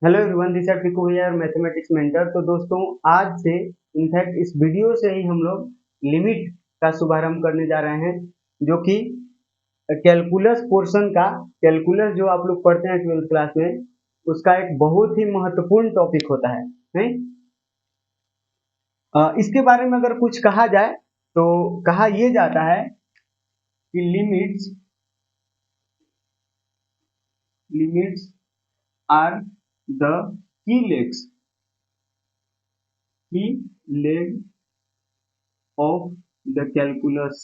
Hello everyone, this are टिकू भैया, mathematics mentor. तो दोस्तों, आज से इनफैक्ट इस वीडियो से ही हम लोग लिमिट का शुभारंभ करने जा रहे हैं, जो कि कैलकुलस पोर्शन का, कैलकुलस जो आप लोग पढ़ते हैं 12th क्लास में, उसका एक बहुत ही महत्वपूर्ण टॉपिक होता है, नहीं? इसके बारे में अगर कुछ कहा जाए तो कहा यह जाता है कि limits are the key leg of the calculus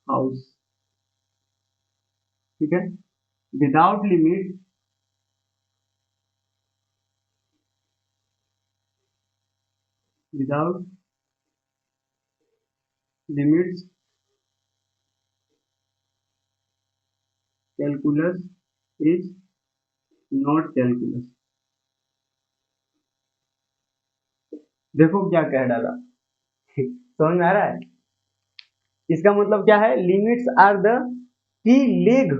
house। ठीक है। Without limits calculus is not calculus. देखो क्या कह डाला। समझ में आ रहा है? इसका मतलब क्या है? Limits are the key leg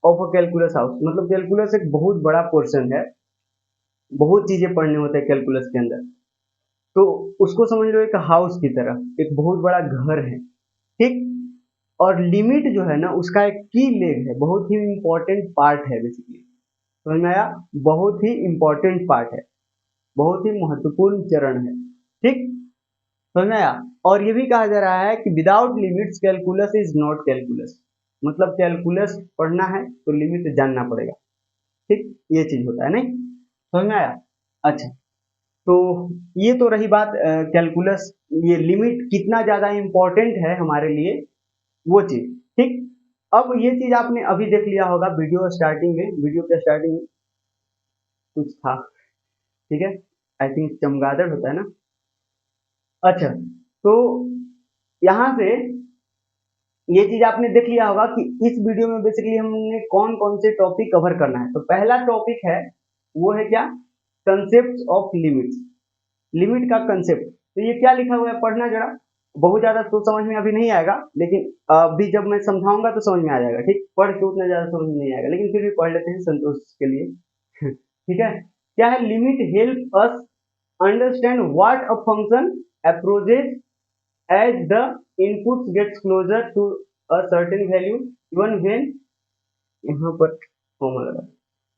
of a calculus house. मतलब कैलकुलस एक बहुत बड़ा पोर्शन है, बहुत चीजें पढ़ने होते हैं कैलकुलस के अंदर। तो उसको समझ लो एक हाउस की तरह, एक बहुत बड़ा घर है, ठीक। और लिमिट जो है ना, उसका एक की लेग है, बहुत ही इंपॉर्टेंट पार्ट है बेसिकली। समझ में आया? बहुत ही इंपॉर्टेंट पार्ट है, बहुत ही महत्वपूर्ण चरण है, ठीक। समझ में आया? और ये भी कहा जा रहा है कि without limits calculus is not calculus. मतलब कैलकुलस पढ़ना है तो लिमिट जानना पड़ेगा, ठीक। ये चीज होता है, नहीं? समझ में आया? अच्छा, तो ये तो रही बात कैलकुलस, ये लिमिट कितना ज्यादा इंपॉर्टेंट है हमारे लिए, वो चीज, ठीक। अब ये चीज आपने अभी देख लिया होगा वीडियो स्टार्टिंग में, वीडियो के स्टार्टिंग में कुछ था, ठीक है। आई थिंक चमगादड़ होता है ना। अच्छा, तो यहाँ से ये चीज आपने देख लिया होगा कि इस वीडियो में बेसिकली हमने कौन कौन से टॉपिक कवर करना है। तो पहला टॉपिक है, वो है क्या? Concept of limits. लिमिट का कंसेप्ट। तो ये क्या लिखा हुआ है, पढ़ना जरा। बहुत ज्यादा तो समझ में अभी नहीं आएगा, लेकिन अभी जब मैं समझाऊंगा तो समझ में आ जाएगा, ठीक। पढ़ के उतना ज्यादा समझ में नहीं आएगा, लेकिन फिर भी पढ़ लेते हैं संतोष के लिए। ठीक है। क्या है? Limit help us understand what a function approaches as the inputs gets closer to a certain value, even when, यहाँ पर comma लगा,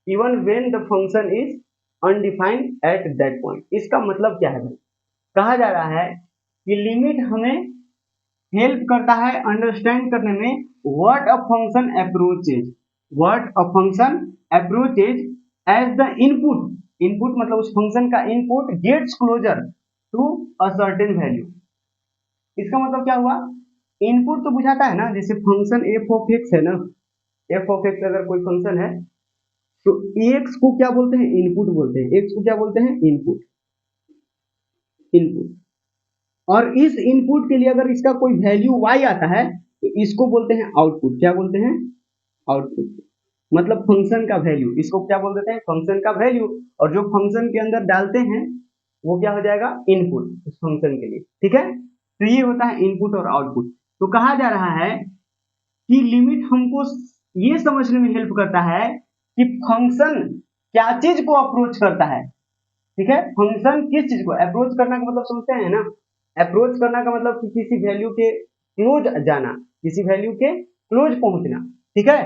even when the function is undefined at that point। इसका मतलब क्या है भाई? कहा जा रहा है कि लिमिट हमें हेल्प करता है अंडरस्टैंड करने में what a function approaches as the input. Input मतलब उस फंक्शन का input gets closer to a certain value. इसका मतलब क्या हुआ? इनपुट तो बुझाता है ना, जैसे फंक्शन एफ ऑफ एक्स है ना, एफ ऑफ एक्स अगर कोई फंक्शन है तो एक्स को क्या बोलते हैं? इनपुट बोलते हैं। एक्स को क्या बोलते हैं? इनपुट। इनपुट। और इस इनपुट के लिए अगर इसका कोई वैल्यू y आता है तो इसको बोलते हैं आउटपुट। क्या बोलते हैं? आउटपुट। मतलब फंक्शन का वैल्यू, इसको क्या बोल देते हैं? फंक्शन का वैल्यू। और जो फंक्शन के अंदर डालते हैं वो क्या हो जाएगा? इनपुट उस फंक्शन के लिए, ठीक है। तो ये होता है इनपुट और आउटपुट। तो कहा जा रहा है कि लिमिट हमको ये समझने में हेल्प करता है कि फंक्शन क्या चीज को अप्रोच करता है, ठीक है। फंक्शन किस चीज को अप्रोच करना का मतलब समझते हैं ना? अप्रोच करना का मतलब कि किसी वैल्यू के क्लोज जाना, किसी वैल्यू के क्लोज पहुंचना, ठीक है।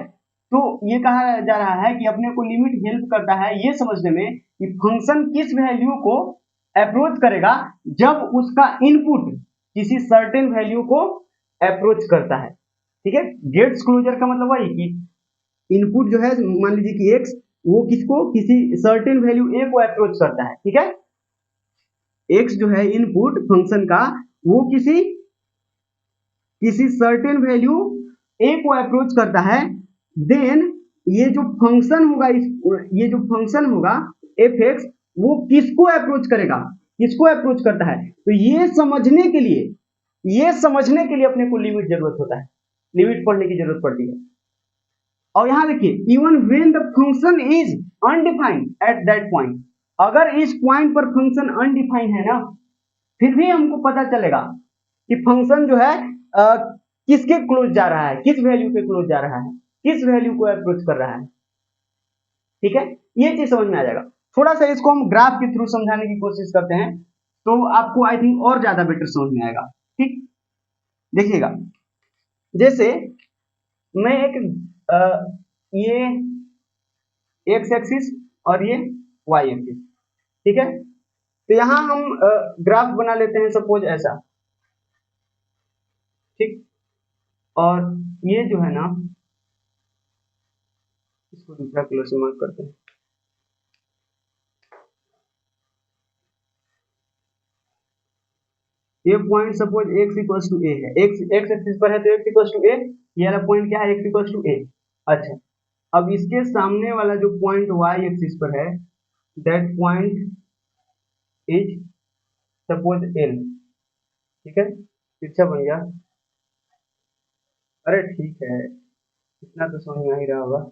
तो ये कहा जा रहा है कि अपने को लिमिट हेल्प करता है ये समझने में कि फंक्शन किस वैल्यू को अप्रोच करेगा जब उसका इनपुट किसी सर्टेन वैल्यू को अप्रोच करता है, ठीक है। गेट्स क्लोजर का मतलब वही कि इनपुट जो है, मान लीजिए कि एक्स, वो किसको, किसी सर्टेन वैल्यू ए को अप्रोच करता है, ठीक है। एक्स जो है इनपुट फंक्शन का, वो किसी किसी सर्टेन वैल्यू ए को अप्रोच करता है। देन ये जो फंक्शन होगा, ये जो फंक्शन होगा एफ एक्स, वो किसको अप्रोच करेगा, किसको अप्रोच करता है। तो ये समझने के लिए, ये समझने के लिए अपने को लिमिट जरूरत होता है, लिमिट पढ़ने की जरूरत पड़ती है। और यहां देखिए, even when the function is undefined at that point. अगर इस पॉइंट पर फंक्शन अनडिफाइंड है ना, फिर भी हमको पता चलेगा कि फंक्शन जो है किसके क्लोज जा रहा है, किस वैल्यू के क्लोज जा रहा है। किस वैल्यू को अप्रोच कर रहा है। ठीक है, ये चीज समझ में आ जाएगा। थोड़ा सा इसको हम ग्राफ के थ्रू समझाने की कोशिश करते हैं तो आपको आई थिंक और ज्यादा बेटर समझ में आएगा। ठीक, देखिएगा, जैसे मैं एक ये एक्स एक्सिस और ये वाई एक्सिस, ठीक है, तो यहां हम ग्राफ बना लेते हैं सपोज ऐसा। ठीक, और ये जो है ना, इसको दूसरा कलर से मार्क करते हैं। ये point suppose x equals to A है, x x एक्सिस पर है तो x इक्वल्स टू ए, ये वाला पॉइंट क्या है, x इक्वल्स टू ए। अच्छा, अब इसके सामने वाला जो पॉइंट y एक्सिस पर है, that point is suppose l। ठीक है, अच्छा बन गया। अरे ठीक है, इतना तो समझ में आ ही रहा होगा।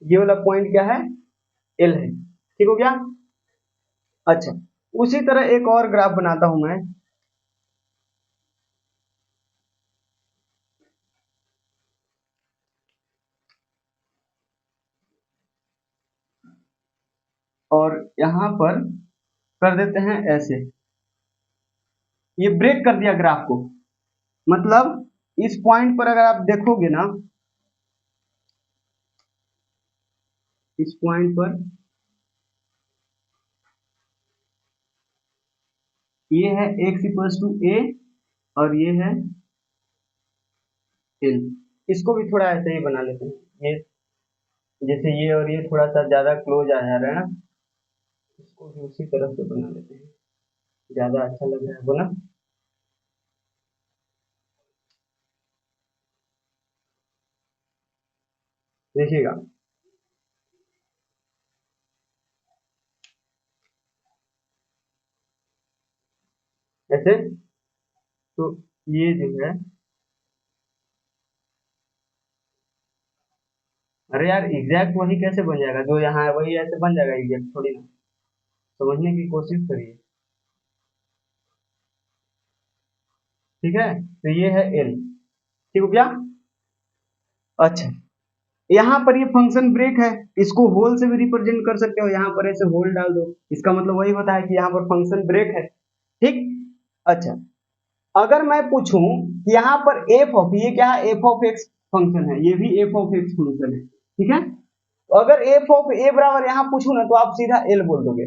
ये वाला पॉइंट क्या है, l है। ठीक हो गया। अच्छा, उसी तरह एक और ग्राफ बनाता हूं मैं। और यहां पर कर देते हैं ऐसे, ये ब्रेक कर दिया ग्राफ को। मतलब इस पॉइंट पर अगर आप देखोगे ना, इस पॉइंट पर ये है x इक्वल्स टू ए और ये है l। इसको भी थोड़ा ऐसे ही बना लेते हैं, ये जैसे ये और ये थोड़ा सा ज्यादा क्लोज आ जा रहा है ना, इसको भी उसी तरह से बना लेते हैं, ज्यादा अच्छा लग रहा है वो ना। देखिएगा, ऐसे, तो ये जो है, अरे यार एग्जैक्ट वही कैसे बन जाएगा, जो यहाँ है वही ऐसे बन जाएगा एग्जैक्ट थोड़ी ना, समझने की कोशिश करिए। ठीक है, तो ये है l। ठीक हो गया। अच्छा, यहाँ पर ये फंक्शन ब्रेक है, इसको होल से भी रिप्रेजेंट कर सकते हो, यहाँ पर ऐसे होल डाल दो, इसका मतलब वही होता है कि यहाँ पर फंक्शन ब्रेक है। ठीक, अच्छा, अगर मैं पूछूं कि यहाँ पर एफ ऑफ, ये क्या है, एफ ऑफ एक्स फंक्शन है, ये भी एफ ऑफ एक्स फंक्शन है। ठीक है, तो अगर एफ ऑफ ए बराबर यहाँ पूछूं ना, तो आप सीधा एल बोल दोगे,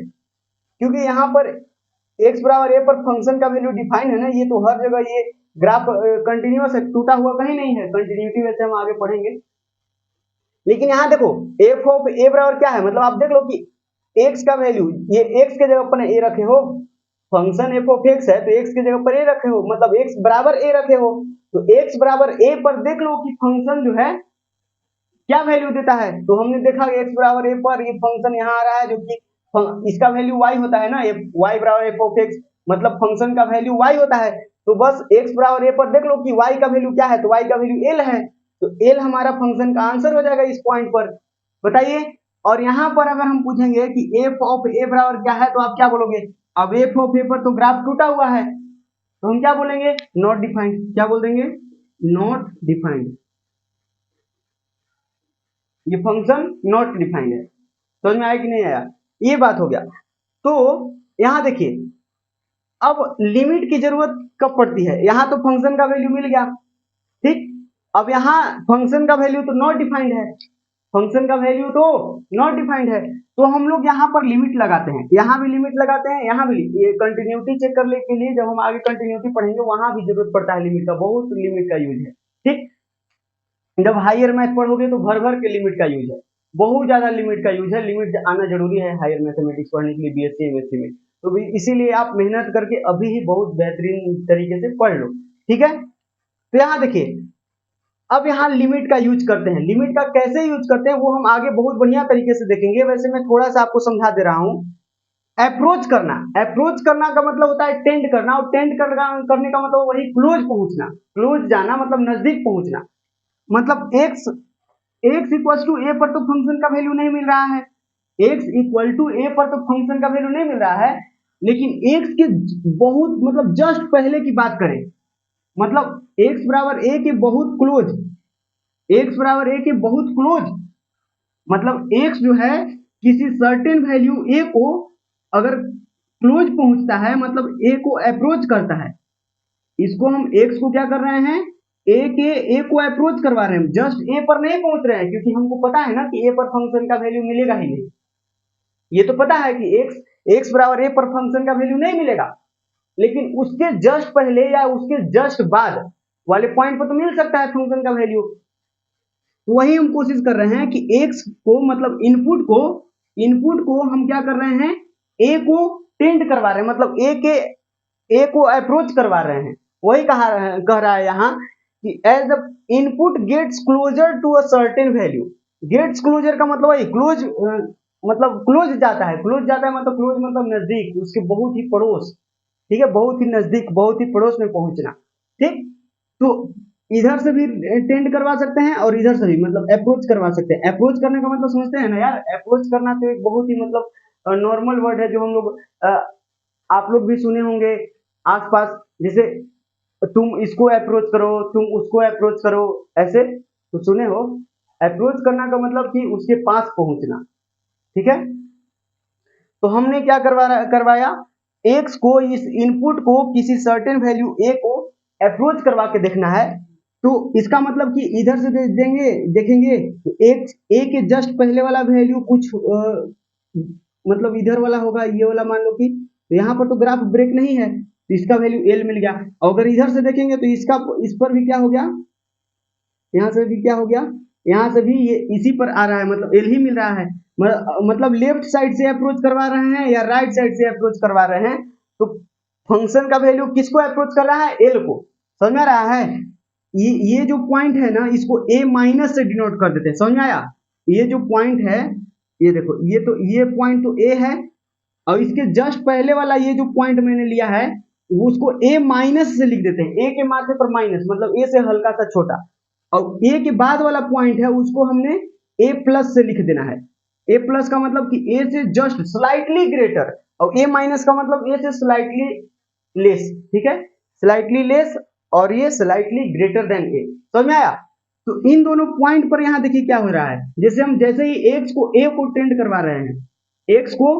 क्योंकि यहाँ पर एक्स बराबर ए पर फंक्शन का वैल्यू डिफाइन है ना, ये तो हर जगह ये ग्राफ कंटिन्यूअस है, टूटा हुआ कहीं नहीं है, कंटिन्यूटी वैसे हम आगे पढ़ेंगे। लेकिन यहाँ देखो, एफ ऑफ ए बराबर क्या है, मतलब आप देख लो कि एक्स का वैल्यू, ये एक्स के जगह पर ए रखे हो, फंक्शन एफ ऑफ एक्स है तो एक्स की जगह पर ए रखे हो, मतलब एक्स बराबर ए रखे हो, तो एक्स बराबर ए पर देख लो कि फंक्शन जो है क्या वैल्यू देता है। तो हमने देखा एक्स बराबर ए पर ये फंक्शन यहाँ आ रहा है, जो कि इसका वैल्यू y होता है ना, y बराबर एफ ऑफ एक्स, मतलब फंक्शन का वैल्यू y होता है। तो बस x बराबर a पर देख लो कि y का वैल्यू क्या है, तो y का वैल्यू l है, तो l हमारा फंक्शन का आंसर हो जाएगा इस पॉइंट पर। बताइए, और यहाँ पर अगर हम पूछेंगे कि f ऑफ a बराबर क्या है, तो आप क्या बोलोगे। अब f ऑफ a पर तो ग्राफ टूटा हुआ है, तो हम क्या बोलेंगे, नॉट डिफाइंड। क्या बोल देंगे, नॉट डिफाइंड, ये फंक्शन नॉट डिफाइंड है। समझ में आया कि नहीं आया, ये बात हो गया। तो यहां देखिए, अब लिमिट की जरूरत कब पड़ती है, यहां तो फंक्शन का वैल्यू मिल गया। ठीक, अब यहाँ फंक्शन का वैल्यू तो नॉट डिफाइंड है, फंक्शन का वैल्यू तो नॉट डिफाइंड है, तो हम लोग यहाँ पर लिमिट लगाते हैं, यहाँ भी लिमिट लगाते हैं, यहाँ भी। ये कंटिन्यूटी चेक करने के लिए जब हम आगे कंटिन्यूटी पढ़ेंगे वहां भी जरूरत पड़ता है लिमिट का, बहुत लिमिट का यूज है। ठीक, जब हायर मैथ पढ़ोगे तो भर भर के लिमिट का यूज है, बहुत ज्यादा लिमिट का यूज है, लिमिट आना जरूरी है हायर मैथमेटिक्स पढ़ने के लिए बीएससी एमएससी में। तो इसीलिए आप मेहनत करके अभी ही बहुत बेहतरीन तरीके से पढ़ लो। ठीक है, तो यहाँ देखिए, अब यहाँ लिमिट का यूज करते हैं, लिमिट का कैसे यूज करते हैं वो हम आगे बहुत बढ़िया तरीके से देखेंगे। वैसे मैं थोड़ा सा आपको समझा दे रहा हूँ। अप्रोच करना, अप्रोच करना का मतलब होता है टेंड करना, और टेंड करने का मतलब वही क्लोज पहुंचना, क्लोज जाना मतलब नजदीक पहुंचना। मतलब एक्स एक्स इक्वल टू ए पर तो फंक्शन का वैल्यू नहीं मिल रहा है, एक्स इक्वल टू ए पर तो फंक्शन का वैल्यू नहीं मिल रहा है, लेकिन एक्स के बहुत मतलब जस्ट पहले की बात करें, मतलब x बराबर a के बहुत क्लोज, x बराबर a के बहुत क्लोज, मतलब x जो है किसी सर्टेन वैल्यू a को अगर क्लोज पहुंचता है, मतलब a को अप्रोच करता है, इसको हम x को क्या कर रहे हैं, a को अप्रोच करवा रहे हैं, जस्ट a पर नहीं पहुंच रहे हैं, क्योंकि हमको पता है ना कि a पर फंक्शन का वैल्यू मिलेगा ही नहीं, ये तो पता है कि x बराबर a पर फंक्शन का वैल्यू नहीं मिलेगा, लेकिन उसके जस्ट पहले या उसके जस्ट बाद वाले पॉइंट पर तो मिल सकता है फंक्शन का वैल्यू। तो वही हम कोशिश कर रहे हैं कि x को मतलब इनपुट को हम क्या कर रहे हैं, a को टेंड करवा रहे हैं, मतलब a को अप्रोच करवा रहे हैं। वही कह रहा है यहाँ कि as the input gets closer to a certain value, gets closer का मतलब वही क्लोज, मतलब क्लोज जाता है, मतलब क्लोज मतलब नजदीक, उसके बहुत ही पड़ोस, ठीक है, बहुत ही नजदीक, बहुत ही पड़ोस में पहुंचना, ठीक। तो इधर से भी टेंड करवा सकते हैं और इधर से भी, मतलब अप्रोच करवा सकते हैं। अप्रोच करने का मतलब समझते हैं ना यार, अप्रोच करना तो एक बहुत ही मतलब नॉर्मल वर्ड है, जो हम लोग आप लोग भी सुने होंगे आसपास, जैसे तुम इसको अप्रोच करो, तुम उसको अप्रोच करो, ऐसे तो सुने हो। अप्रोच करना का मतलब कि उसके पास पहुंचना, ठीक है। तो हमने क्या करवाया, एक्स को, इस इनपुट को किसी सर्टेन वैल्यू ए को अप्रोच करवा के देखना है। तो इसका मतलब कि इधर से देखेंगे तो एक्स ए के जस्ट पहले वाला वैल्यू कुछ मतलब इधर वाला होगा, ये वाला मान लो कि, तो यहाँ पर तो ग्राफ ब्रेक नहीं है, तो इसका वैल्यू एल मिल गया। अगर इधर से देखेंगे तो इसका, इस पर भी क्या हो गया, यहाँ से भी क्या हो गया, यहाँ से भी ये इसी पर आ रहा है, मतलब एल ही मिल रहा है। मतलब लेफ्ट साइड से अप्रोच करवा रहे हैं या राइट साइड से अप्रोच करवा रहे हैं, तो फंक्शन का वैल्यू किसको अप्रोच कर रहा है, एल को, समझ में आ रहा है। ये जो पॉइंट है ना, इसको a माइनस से डिनोट कर देते हैं, समझ में आया। ये जो पॉइंट है, ये देखो, ये पॉइंट तो a है, और इसके जस्ट पहले वाला ये जो पॉइंट मैंने लिया है, उसको a माइनस से लिख देते हैं, a के माथे पर माइनस, मतलब a से हल्का सा छोटा, और a के बाद वाला पॉइंट है उसको हमने a प्लस से लिख देना है। a प्लस का मतलब कि a से जस्ट स्लाइटली ग्रेटर, और a माइनस का मतलब a से स्लाइटली लेस, ठीक है, स्लाइटली लेस, और ये स्लाइटली ग्रेटर देन a, समझ में आया। तो इन दोनों पॉइंट पर यहाँ देखिए क्या हो रहा है, जैसे ही x को a को टेंड करवा रहे हैं, x को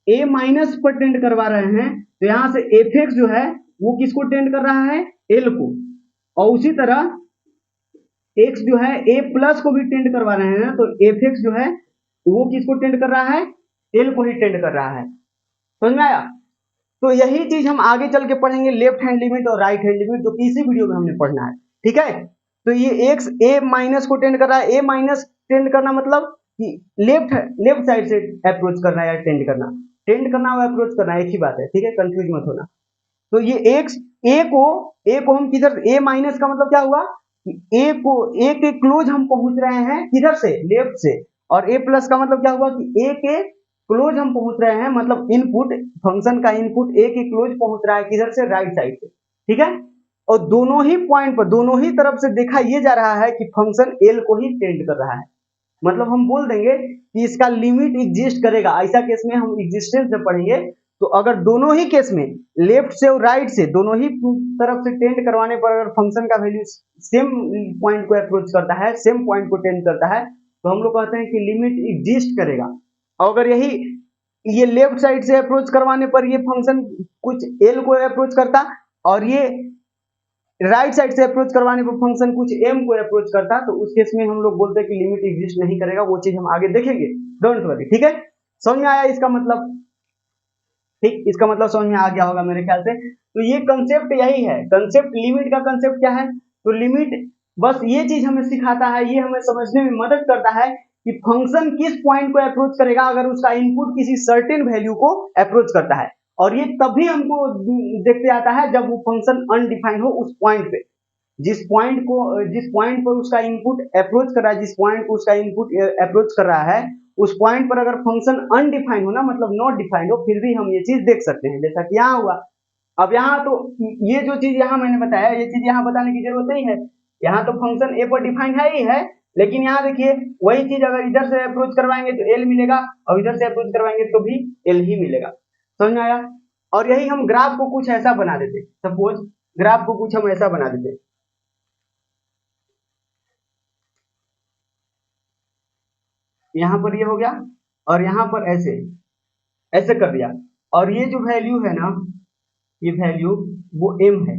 a माइनस पर टेंड करवा रहे हैं, तो यहाँ से fx जो है वो किसको टेंड कर रहा है, l को, और उसी तरह x जो है a प्लस को भी टेंड करवा रहे हैं, तो fx जो है वो किसको टेंड कर रहा है, l को ही टेंड कर रहा है, समझ में आया। तो यही चीज हम आगे चल के पढ़ेंगे, लेफ्ट हैंड लिमिट और राइट हैंड लिमिट, जो कि इसी वीडियो में हमने पढ़ना है, ठीक है। तो ये x a माइनस को टेंड कर रहा है, a माइनस टेंड करना मतलब कि लेफ्ट साइड से अप्रोच करना है या टेंड करना और अप्रोच करना एक ही बात है, ठीक है, कंफ्यूज मत होना। तो ये x a को हम किधर, a माइनस का मतलब क्या हुआ, a के क्लोज हम पहुंच रहे हैं किधर से, लेफ्ट से, और a प्लस का मतलब क्या हुआ कि a के क्लोज हम पहुंच रहे हैं, मतलब इनपुट, फंक्शन का इनपुट a के क्लोज पहुंच रहा है किधर से, राइट साइड से, ठीक है। और दोनों ही पॉइंट पर, दोनों ही तरफ से देखा ये जा रहा है कि फंक्शन l को ही टेंड कर रहा है, मतलब हम बोल देंगे कि इसका लिमिट एग्जिस्ट करेगा। ऐसा केस में हम एग्जिस्टेंस में पढ़ेंगे, तो अगर दोनों ही केस में लेफ्ट से और राइट से दोनों ही तरफ से टेंड करवाने पर अगर फंक्शन का वैल्यू सेम पॉइंट को अप्रोच करता है, सेम पॉइंट को टेंड करता है, तो हम लोग कहते हैं कि लिमिट एग्जिस्ट करेगा। और अगर ये लेफ्ट साइड से अप्रोच करवाने पर ये फंक्शन कुछ एल को अप्रोच करता, और ये राइट साइड से अप्रोच करवाने पर फंक्शन कुछ m को अप्रोच करता, तो उस केस में हम लोग बोलते हैं कि लिमिट एग्जिस्ट नहीं करेगा, वो चीज हम आगे देखेंगे, डोंट वरी, ठीक है। समझ में आया इसका मतलब, ठीक, इसका मतलब समझ में आ गया होगा मेरे ख्याल से। तो ये कंसेप्ट यही है, कंसेप्ट लिमिट का कंसेप्ट क्या है, तो लिमिट बस ये चीज हमें सिखाता है, ये हमें समझने में मदद करता है कि फंक्शन किस पॉइंट को अप्रोच करेगा अगर उसका इनपुट किसी सर्टेन वैल्यू को अप्रोच करता है, और ये तभी हमको देखते आता है जब वो फंक्शन अनडिफाइंड हो उस पॉइंट पे, जिस पॉइंट पर उसका इनपुट अप्रोच कर रहा है, जिस पॉइंट को उसका इनपुट अप्रोच कर रहा है, उस पॉइंट पर अगर फंक्शन अनडिफाइंड हो ना, मतलब नॉट डिफाइंड हो, फिर भी हम ये चीज देख सकते हैं, जैसा कि यहाँ हुआ। अब यहाँ तो ये जो चीज यहाँ मैंने बताया, ये चीज यहाँ बताने की जरूरत नहीं है, यहाँ तो फंक्शन ए पर डिफाइंड है ही है, लेकिन यहाँ देखिए वही चीज अगर इधर से अप्रोच करवाएंगे तो एल मिलेगा, और इधर से अप्रोच करवाएंगे तो भी एल ही मिलेगा, समझ में आया। और यही हम ग्राफ को कुछ ऐसा बना देते, सपोज ग्राफ को कुछ हम ऐसा बना देते, यहाँ पर ये हो गया और यहाँ पर ऐसे ऐसे कर दिया, और ये जो वैल्यू है ना, ये वैल्यू वो m है,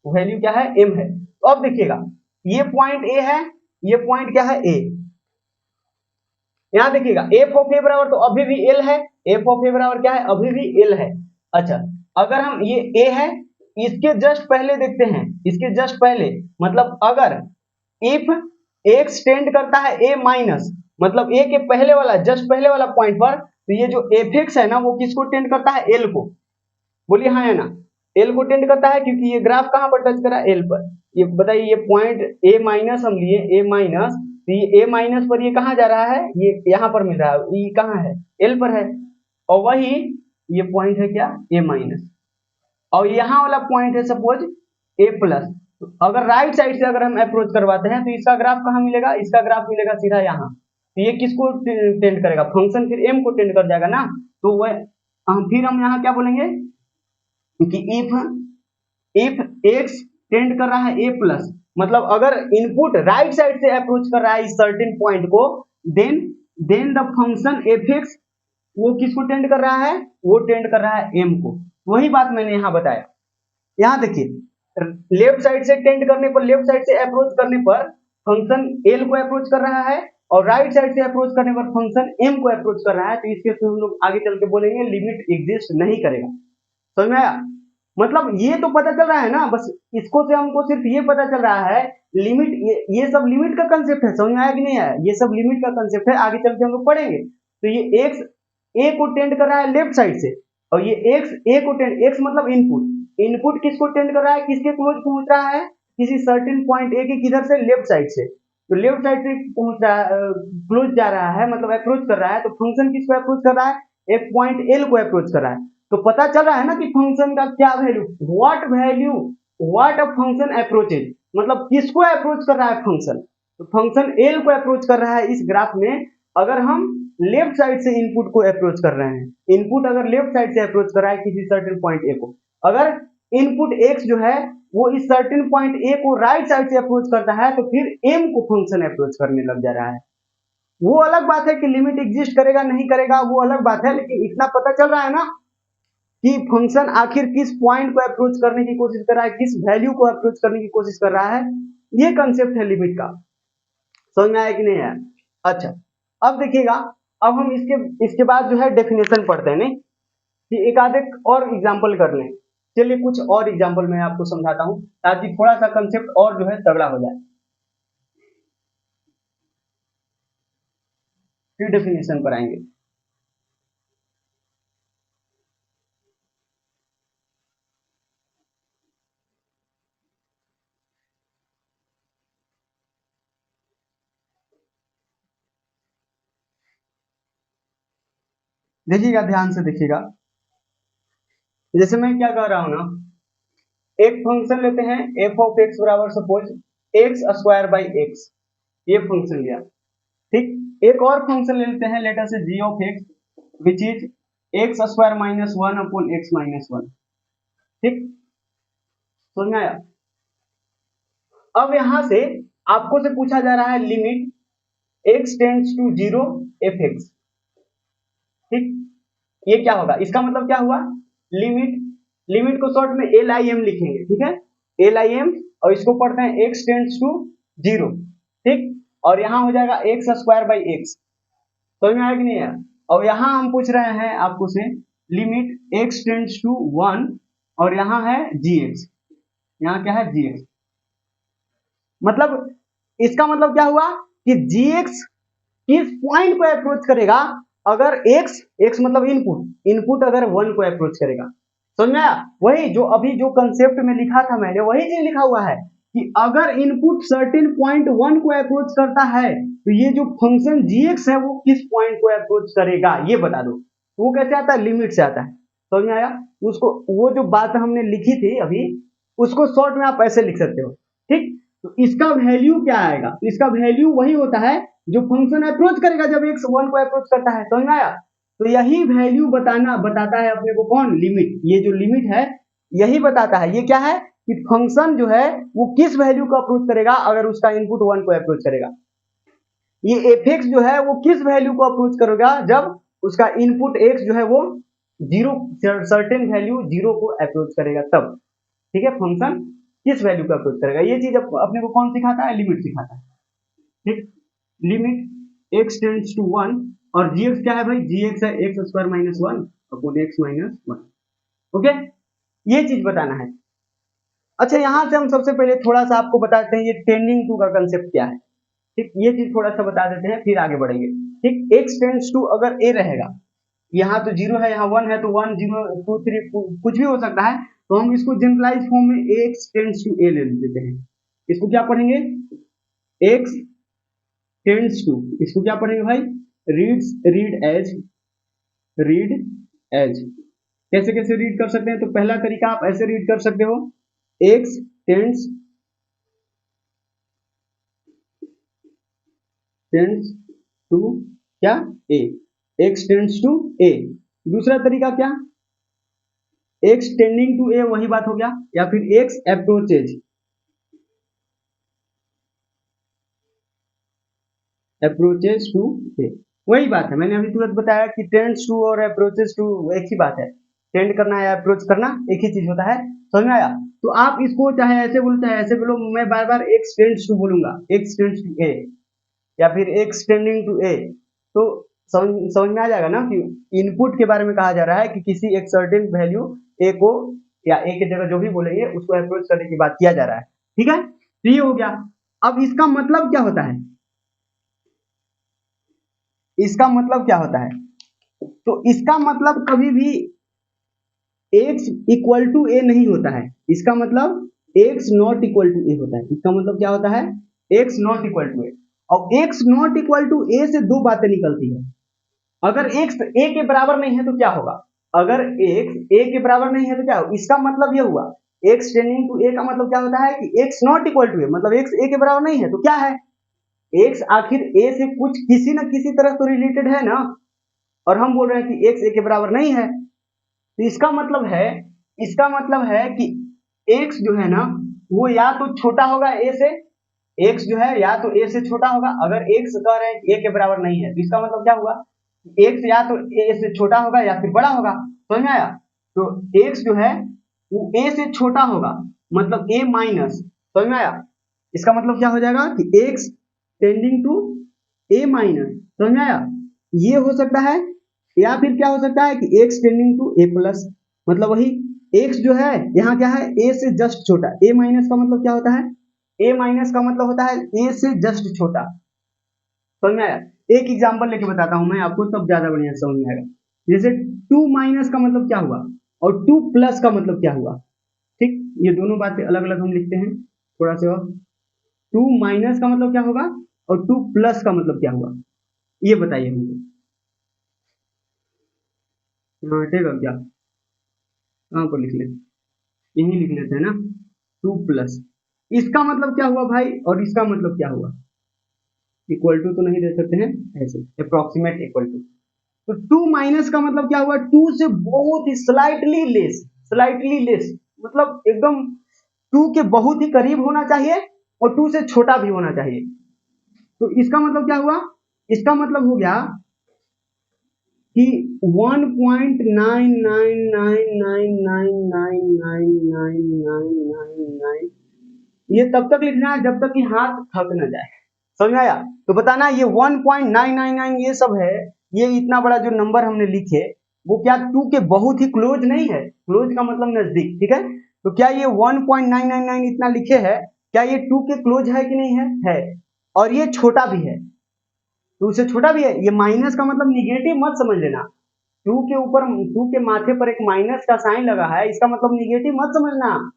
वैल्यू क्या है m है। तो अब देखिएगा ये पॉइंट a है, ये पॉइंट क्या है a, यहाँ देखिएगा f ऑफ a बराबर तो अभी भी l है, f ऑफ a बराबर क्या है अभी भी l है। अच्छा अगर हम ये a है, इसके जस्ट पहले देखते हैं, इसके जस्ट पहले मतलब अगर इफ x टेंड करता है a माइनस, मतलब a के पहले वाला जस्ट पहले वाला पॉइंट पर, तो ये जो fx है ना वो किसको टेंड करता है l को, बोलिए हाँ है ना, l को टेंड करता है, क्योंकि ये ग्राफ कहां पर टच करा l पर। ये बताइए ये पॉइंट a माइनस हम लिए a माइनस, तो ये a माइनस पर ये कहां जा रहा है, ये यहाँ पर मिल रहा है, ये कहां है l पर है, और वही ये पॉइंट है क्या a माइनस, और यहाँ वाला पॉइंट है सपोज a प्लस। तो अगर राइट साइड से अगर हम अप्रोच करवाते हैं तो इसका ग्राफ कहाँ मिलेगा, इसका ग्राफ मिलेगा सीधा यहाँ, तो ये किसको टेंड करेगा, फंक्शन फिर m को टेंड कर जाएगा ना। तो वह फिर हम यहाँ क्या बोलेंगे कि इफ x टेंड कर रहा है a प्लस, मतलब अगर इनपुट राइट साइड से अप्रोच कर रहा है इस सर्टेन पॉइंट को, देन द फंक्शन fx वो किसको टेंड कर रहा है, वो टेंड कर रहा है m को। वही बात मैंने यहाँ बताया, यहाँ देखिए लेफ्ट साइड से टेंड करने पर, लेफ्ट साइड से अप्रोच करने पर फंक्शन l को अप्रोच कर रहा है, और राइट साइड से अप्रोच करने पर फंक्शन m को अप्रोच कर रहा है, तो इसके हम लोग आगे चल के बोलेंगे लिमिट एग्जिस्ट नहीं करेगा। समझ में आया, मतलब ये तो पता चल रहा है ना, बस इसको से हमको सिर्फ ये पता चल रहा है लिमिट, ये सब लिमिट का कंसेप्ट है, समझ में आया कि नहीं आया, ये सब लिमिट का कंसेप्ट है, आगे चल के हम लोग पढ़ेंगे। तो ये x a को टेंड कर रहा है लेफ्ट साइड से, और ये x a को टेंड, x मतलब इनपुट, इनपुट किसको टेंड कर रहा है, किसके क्लोज पहुंच रहा है, किसी सर्टेन पॉइंट a के किधर से, लेफ्ट साइड से, तो लेफ्ट साइड से पहुंच रहा है, क्लोज जा रहा है, मतलब अप्रोच कर रहा है, तो फंक्शन किसको अप्रोच कर रहा है, एक पॉइंट l को अप्रोच कर रहा है। तो पता चल रहा है ना कि फंक्शन का क्या value, what a function approaches, मतलब किसको अप्रोच कर रहा है फंक्शन, तो फंक्शन l को अप्रोच कर रहा है इस ग्राफ में। अगर हम लेफ्ट साइड से इनपुट को अप्रोच कर रहे हैं, इनपुट अगर लेफ्ट साइड से अप्रोच कर रहा है किसी सर्टेन पॉइंट a को, अगर इनपुट x जो है वो इस सर्टेन पॉइंट a को राइट साइड से अप्रोच करता है, तो फिर m को फंक्शन अप्रोच करने लग जा रहा है। वो अलग बात है कि लिमिट एग्जिस्ट करेगा नहीं करेगा, वो अलग बात है, लेकिन इतना पता चल रहा है ना कि फंक्शन आखिर किस पॉइंट को अप्रोच करने की कोशिश कर रहा है, किस वैल्यू को अप्रोच करने की कोशिश कर रहा है, ये कंसेप्ट है लिमिट का। समझ में आया कि नहीं आया। अच्छा अब देखिएगा, अब हम इसके बाद जो है डेफिनेशन पढ़ते हैं, नहीं कि एक आधे और एग्जांपल कर लें। चलिए कुछ और एग्जांपल मैं आपको समझाता हूं ताकि थोड़ा सा कंसेप्ट और जो है तगड़ा हो जाए, फिर डेफिनेशन पर आएंगे। देखिएगा ध्यान से देखिएगा, जैसे मैं क्या कह रहा हूं ना, एक फंक्शन लेते हैं f ऑफ x बराबर suppose x square by x, ये फंक्शन लिया, ठीक। एक और फंक्शन ले लेते हैं लेट अस से g of x which is x square minus 1 upon x minus 1, ठीक, समझ में आया। अब यहां से आपको से पूछा जा रहा है limit x tends to 0 fx, ठीक, ये क्या होगा, इसका मतलब क्या हुआ, लिमिट को शॉर्ट में LIM लिखेंगे, ठीक है, LIM, और इसको पढ़ते हैं x टेंड्स टू 0, ठीक, और यहां हो जाएगा x स्क्वायर बाई x, समझ में आया कि नहीं है। और यहां हम पूछ रहे हैं आपको से लिमिट x टेंड्स टू 1, और यहां है gx, यहां क्या है gx, मतलब इसका मतलब क्या हुआ कि gx किस पॉइंट को अप्रोच करेगा, अगर x मतलब इनपुट अगर 1 को अप्रोच करेगा, समझ में आया। वही जो अभी जो कंसेप्ट में लिखा था मैंने, वही चीज लिखा हुआ है कि अगर इनपुट सर्टेन पॉइंट 1 को अप्रोच करता है, तो ये जो फंक्शन gx है वो किस पॉइंट को अप्रोच करेगा ये बता दो। वो कैसे आता है, लिमिट से आता है, समझ में आया। उसको वो जो बात हमने लिखी थी अभी, उसको शॉर्ट में आप ऐसे लिख सकते हो, ठीक। तो इसका वैल्यू क्या आएगा, तो इसका वैल्यू वही होता है जो फंक्शन अप्रोच करेगा जब x 1 को अप्रोच करता है, समझ में आया। तो यही वैल्यू बताता है अपने को कौन, लिमिट, ये जो लिमिट है यही बताता है, ये क्या है, कि फंक्शन जो है वो किस वैल्यू को अप्रोच करेगा अगर उसका इनपुट 1 को अप्रोच करेगा। ये fx जो है वो किस वैल्यू को अप्रोच करेगा जब उसका इनपुट x जो है वो जीरो, सर्टेन वैल्यू 0 को अप्रोच करेगा तब। ठीक है, फंक्शन किस वैल्यू को अप्रोच करेगा, ये चीज अपने को कौन सिखाता है, लिमिट सिखाता है। ठीक, लिमिट x टेंड्स टू 1 और gx क्या है भाई, gx है x square minus 1 upon x minus 1। Okay, ये चीज बताना है। अच्छा, यहां से हम सबसे पहले थोड़ा सा आपको बताते हैं ये टेंडिंग टू का कंसेप्ट क्या है। ठीक, ये चीज थोड़ा सा बता देते हैं फिर आगे बढ़ेंगे। ठीक, x टेंड्स टू अगर a रहेगा, यहाँ तो 0 है, यहाँ 1 है, तो 1 0 2 3 कुछ भी हो सकता है, तो हम इसको जनरलाइज फॉर्म में x टेंड्स टू a ले लेते हैं। इसको क्या पढ़ेंगे, x टेंड्स टू, इसको क्या पढ़ेंगे भाई, रीड एज। कैसे कैसे रीड कर सकते हैं, तो पहला तरीका आप ऐसे रीड कर सकते हो, x टेंड्स टू क्या, a, x tends to a। दूसरा तरीका क्या, x टेंडिंग टू a, वही बात हो गया, या फिर x अप्रोचेज टू a, वही बात है। मैंने अभी तुरंत बताया कि टेंड्स टू और अप्रोचेज टू एक ही बात है, टेंड करना या अप्रोच करना एक ही चीज होता है, समझ में आया। तो आप इसको चाहे ऐसे बोलो चाहे ऐसे बोलो, मैं बार बार x टेंड्स टू बोलूंगा, x टेंड्स टू a या फिर x टेंडिंग टू a, तो समझ में आ जाएगा ना कि इनपुट के बारे में कहा जा रहा है कि किसी एक सर्टेन वैल्यू a को या a की जगह जो भी बोलेंगे उसको अप्रोच करने की बात किया जा रहा है। ठीक है, तो ये हो गया। अब इसका मतलब क्या होता है, इसका मतलब क्या होता है, तो इसका मतलब कभी भी x इक्वल टू a नहीं होता है, इसका मतलब x not equal to a होता है। इसका मतलब क्या होता है, x not equal to a। और x not equal to a से दो बातें निकलती है, अगर x a के बराबर नहीं है तो क्या होगा, अगर x a के बराबर नहीं है तो क्या होगा, इसका मतलब ये हुआ x टेंडिंग टू a का मतलब क्या होता है कि x not equal to a, मतलब x a के बराबर नहीं है तो क्या है, x आखिर a से कुछ किसी न किसी तरह तो रिलेटेड है ना, और हम बोल रहे हैं कि x a के बराबर नहीं है, तो इसका मतलब है कि x जो है ना वो या तो छोटा होगा a से, x जो है या तो a से छोटा होगा। अगर x कह रहे हैं कि a के बराबर नहीं है तो इसका मतलब क्या हुआ, x या तो a से छोटा होगा या फिर बड़ा होगा, समझ में आया। तो x जो है वो a से छोटा होगा, मतलब a माइनस, समझ में आया। इसका मतलब क्या हो जाएगा कि x tending to a minus, समझ में आया। ये हो सकता है, या फिर क्या हो सकता है कि x tending to a plus, मतलब वही x जो है यहाँ क्या है, a से जस्ट छोटा। a माइनस का मतलब क्या होता है, a माइनस का मतलब होता है a से जस्ट छोटा, समझ में आया। एक एग्जांपल लेके बताता हूं मैं आपको, तब ज्यादा बढ़िया समझ में आएगा। जैसे 2 माइनस का मतलब क्या हुआ और 2 प्लस का मतलब क्या हुआ। ठीक, ये दोनों बातें अलग अलग हम लिखते हैं थोड़ा सा। 2 माइनस का मतलब क्या होगा और 2 प्लस का मतलब क्या हुआ, ये बताइए मुझे। हटेगा क्या, कहाँ पर लिख ले, यही लिख लेते हैं ना, 2 प्लस, इसका मतलब क्या हुआ भाई और इसका मतलब क्या हुआ, इक्वल टू तो नहीं दे सकते हैं, ऐसे अप्रोक्सीमेट इक्वल टू। तो 2 माइनस का मतलब क्या हुआ, 2 से बहुत ही स्लाइटली लेस, मतलब एकदम 2 के बहुत ही करीब होना चाहिए और 2 से छोटा भी होना चाहिए। तो इसका मतलब क्या हुआ, इसका मतलब हो गया कि 1.9999999999 ये तब तक लिखना है जब तक कि हाथ थक न जाए, समझ में आया। तो बताना ये 1.999 ये सब है, ये इतना बड़ा जो नंबर हमने लिखे वो क्या 2 के बहुत ही क्लोज नहीं है, क्लोज का मतलब नजदीक, ठीक है। तो क्या ये 1.999 इतना लिखे है, क्या ये 2 के क्लोज है कि नहीं है, और ये छोटा भी है, 2 से छोटा भी है। ये माइनस का मतलब निगेटिव मत समझ लेना, 2 के ऊपर 2 के माथे पर एक माइनस का साइन लगा है, इसका मतलब निगेटिव मत समझना,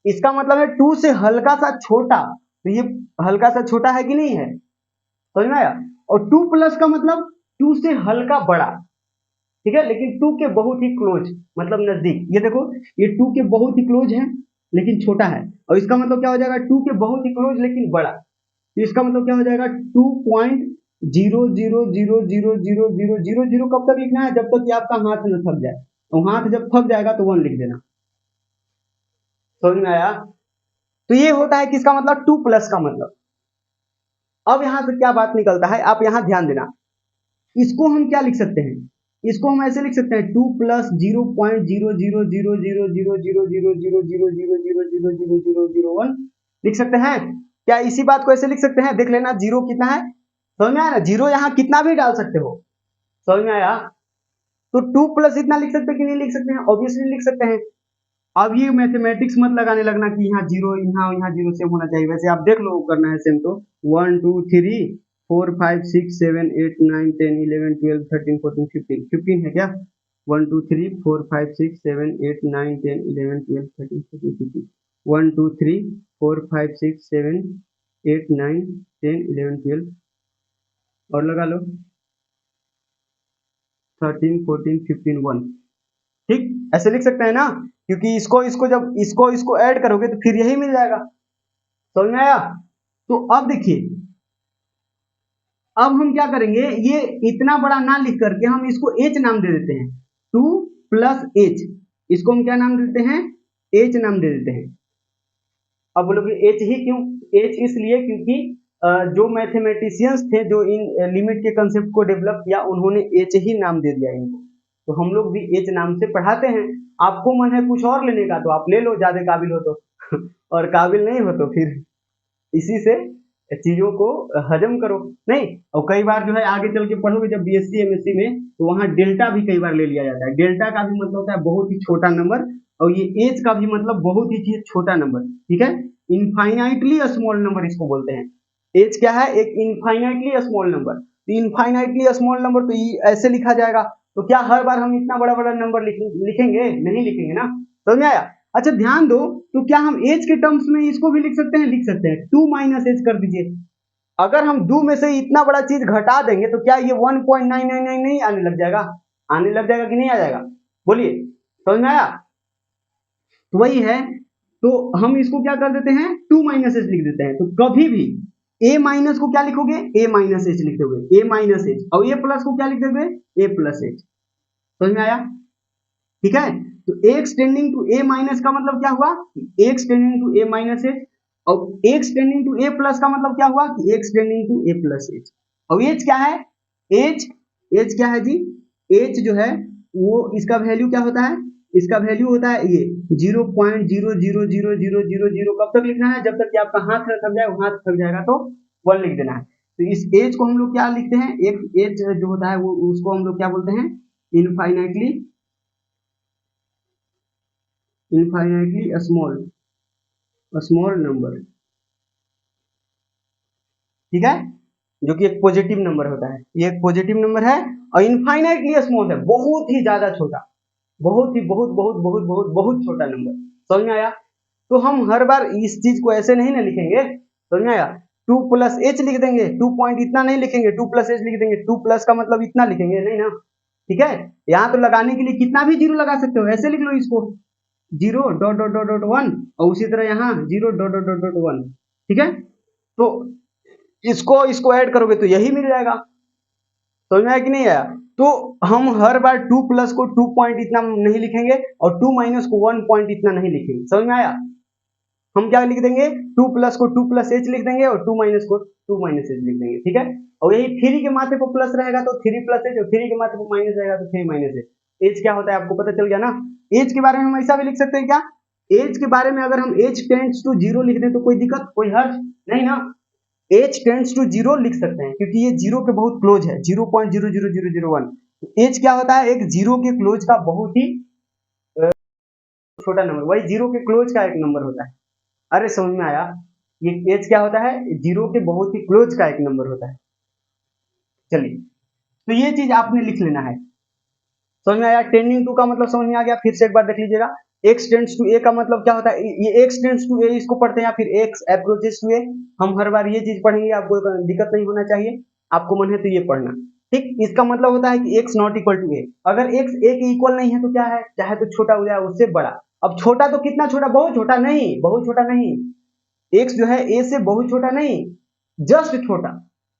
इसका मतलब है 2 से हल्का सा छोटा, तो ये हल्का सा छोटा है कि नहीं है, समझ में आया। और 2 प्लस का मतलब 2 से हल्का बड़ा, ठीक है, लेकिन 2 के बहुत ही क्लोज मतलब नजदीक। ये देखो ये 2 के बहुत ही क्लोज है लेकिन छोटा है, और इसका मतलब क्या हो जाएगा 2 के बहुत ही क्लोज लेकिन बड़ा, तो इसका मतलब क्या हो जाएगा 2.0000000 कब तक लिखना है, जब तक कि आपका हाथ न थक जाए, और हाथ जब थक जाएगा तो 1 लिख देना, समझ में आया। तो ये होता है किसका मतलब, 2 प्लस का मतलब। अब यहां से क्या बात निकलता है, आप यहां ध्यान देना, इसको हम क्या लिख सकते हैं, इसको हम ऐसे लिख सकते हैं 2 प्लस 0.00000000000000000001 लिख सकते हैं क्या, इसी बात को ऐसे लिख सकते हैं, देख लेना जीरो कितना है, समझ में आया ना, जीरो यहाँ कितना भी डाल सकते हो, समझ में आया। तो 2 प्लस इतना लिख सकते हैं कि नहीं लिख सकते हैं, ऑब्वियसली लिख सकते हैं। अब ये मैथमेटिक्स मत लगाने लगना कि यहाँ जीरो यहाँ जीरो सेम होना चाहिए, वैसे आप देख लो करना है सेम तो 1 2 3 4 5 6 7 8 9 10 11 12 13 14 15 15 है क्या, 1 2 3 4 5 6 7 8 9 10 11 12 13 14 15 1 2 3 4 5 6 7 8 9 10 11 12 और लगा लो 13 14 15 1, ठीक ऐसे लिख सकते हैं ना, क्योंकि इसको इसको जब इसको ऐड करोगे तो फिर यही मिल जाएगा, समझ में आया। तो अब देखिए, अब हम क्या करेंगे, ये इतना बड़ा ना लिख करके हम इसको एच नाम दे देते हैं, 2 प्लस एच, इसको हम क्या नाम देते हैं, एच नाम दे देते हैं। अब बोलोगे एच ही क्यों, एच इसलिए क्योंकि जो मैथमेटिशियंस थे जो इन लिमिट के कंसेप्ट को डेवलप किया, उन्होंने एच ही नाम दे दिया इनको, तो हम लोग भी एच नाम से पढ़ाते हैं। आपको मन है कुछ और लेने का तो आप ले लो, ज्यादा काबिल हो तो और काबिल नहीं हो तो फिर इसी से चीजों को हजम करो, नहीं। और कई बार जो है आगे चल के पढ़ोगे जब बीएससी एमएससी में, तो वहां डेल्टा भी कई बार ले लिया जाता है, डेल्टा का भी मतलब होता है बहुत ही छोटा नंबर, और ये एज का भी मतलब बहुत ही छोटा नंबर, ठीक है, इनफाइनाइटली स्मॉल नंबर इसको बोलते हैं। एज क्या है, एक इनफाइनाइटली स्मॉल नंबर, तो इनफाइनाइटली स्मॉल नंबर तो ऐसे लिखा जाएगा, तो क्या हर बार हम इतना बड़ा बड़ा नंबर लिखेंगे, नहीं लिखेंगे ना, समझ में आया। अच्छा ध्यान दो, तो क्या हम एज के टर्म्स में इसको भी लिख सकते हैं, लिख सकते हैं, 2 माइनस एज कर दीजिए। अगर हम 2 में से इतना बड़ा चीज घटा देंगे तो क्या ये 1.999 नहीं आने लग जाएगा, आने लग जाएगा कि नहीं आ जाएगा, बोलिए, समझ में आया। तो वही है, तो हम इसको क्या कर देते हैं, 2 माइनस एच लिख देते हैं। तो कभी भी a माइनस को क्या लिखोगे, a माइनस एच लिख दोगे, a माइनस एच, और a प्लस को क्या लिख दोगे, a प्लस एच, समझ में आया, ठीक है। तो x tending to a minus का मतलब क्या हुआ, x tending to a minus h, और x tending to a plus का मतलब क्या हुआ कि x tending to a plus h. और h क्या है, h क्या है जी, h जो है वो इसका वैल्यू क्या होता है, इसका वैल्यू होता है ये 0.000000 कब तक लिखना है, जब तक कि आपका हाथ थक जाए, हाथ थक जाएगा तो 1 लिख देना है। तो इस एज को हम लोग क्या लिखते हैं, एक एज जो होता है वो उसको हम लोग क्या बोलते हैं, इनफाइनाइटली स्मॉल नंबर, ठीक है, जो कि एक पॉजिटिव नंबर होता है, ये एक पॉजिटिव नंबर है, और इनफाइनाइटली स्मॉल है, बहुत ही ज्यादा छोटा, बहुत ही बहुत बहुत बहुत बहुत बहुत छोटा नंबर, समझ में आया। तो हम हर बार इस चीज को ऐसे नहीं ना लिखेंगे, समझ में आया, 2 प्लस एच लिख देंगे, 2 पॉइंट इतना नहीं लिखेंगे, 2 प्लस एच लिख देंगे, 2 प्लस का मतलब इतना लिखेंगे नहीं ना, ठीक है। यहाँ तो लगाने के लिए कितना भी जीरो लगा सकते हो, ऐसे लिख लो इसको, 0.1, और उसी तरह यहाँ 0.1, ठीक है। तो इसको ऐड करोगे तो यही मिल जाएगा, समझ में आया कि नहीं आया। तो हम हर बार 2 प्लस को 2 पॉइंट इतना नहीं लिखेंगे, और 2 माइनस को 1 पॉइंट इतना नहीं लिखेंगे, समझ में आया। हम क्या लिख देंगे, 2 प्लस को 2 प्लस एच लिख देंगे, और 2 माइनस को 2 माइनस एच लिख देंगे, ठीक है। और यही 3 के माथे पर प्लस रहेगा तो 3 प्लस एच, और 3 के माथे पर माइनस रहेगा तो 3 माइनस एच। एच क्या होता है आपको पता चल गया ना। एच के बारे में हम ऐसा भी लिख सकते हैं क्या, एच के बारे में अगर हम एच टेंड्स टू 0 लिख दें तो कोई दिक्कत, कोई हर्ज नहीं ना, एच टेंड्स टू 0 लिख सकते हैं, क्योंकि ये 0 के बहुत क्लोज है, 0.00001। एच क्या होता है, एक 0 के क्लोज का बहुत ही छोटा नंबर, वही 0 के क्लोज का एक नंबर होता है। अरे समझ में आया, ये एच क्या होता है, 0 के बहुत ही क्लोज का एक नंबर होता है। चलिए, तो ये चीज आपने लिख लेना है, समझ में आया। टेंडिंग टू का मतलब समझ में आ गया, फिर से एक बार देख लीजिएगा, x टेंड्स टू a का मतलब क्या होता है, ये x टेंड्स टू a इसको पढ़ते हैं, या फिर x अप्रोचेस टू a, हम हर बार ये चीज पढ़ेंगे, आपको दिक्कत नहीं होना चाहिए, आपको मन है तो ये पढ़ना, ठीक। इसका मतलब होता है कि x not equal to a, अगर x a के इक्वल नहीं है तो क्या है, चाहे तो छोटा हो जाए उससे बड़ा। अब छोटा तो कितना छोटा, बहुत छोटा नहीं, बहुत छोटा नहीं, x जो है a से बहुत छोटा नहीं, जस्ट छोटा,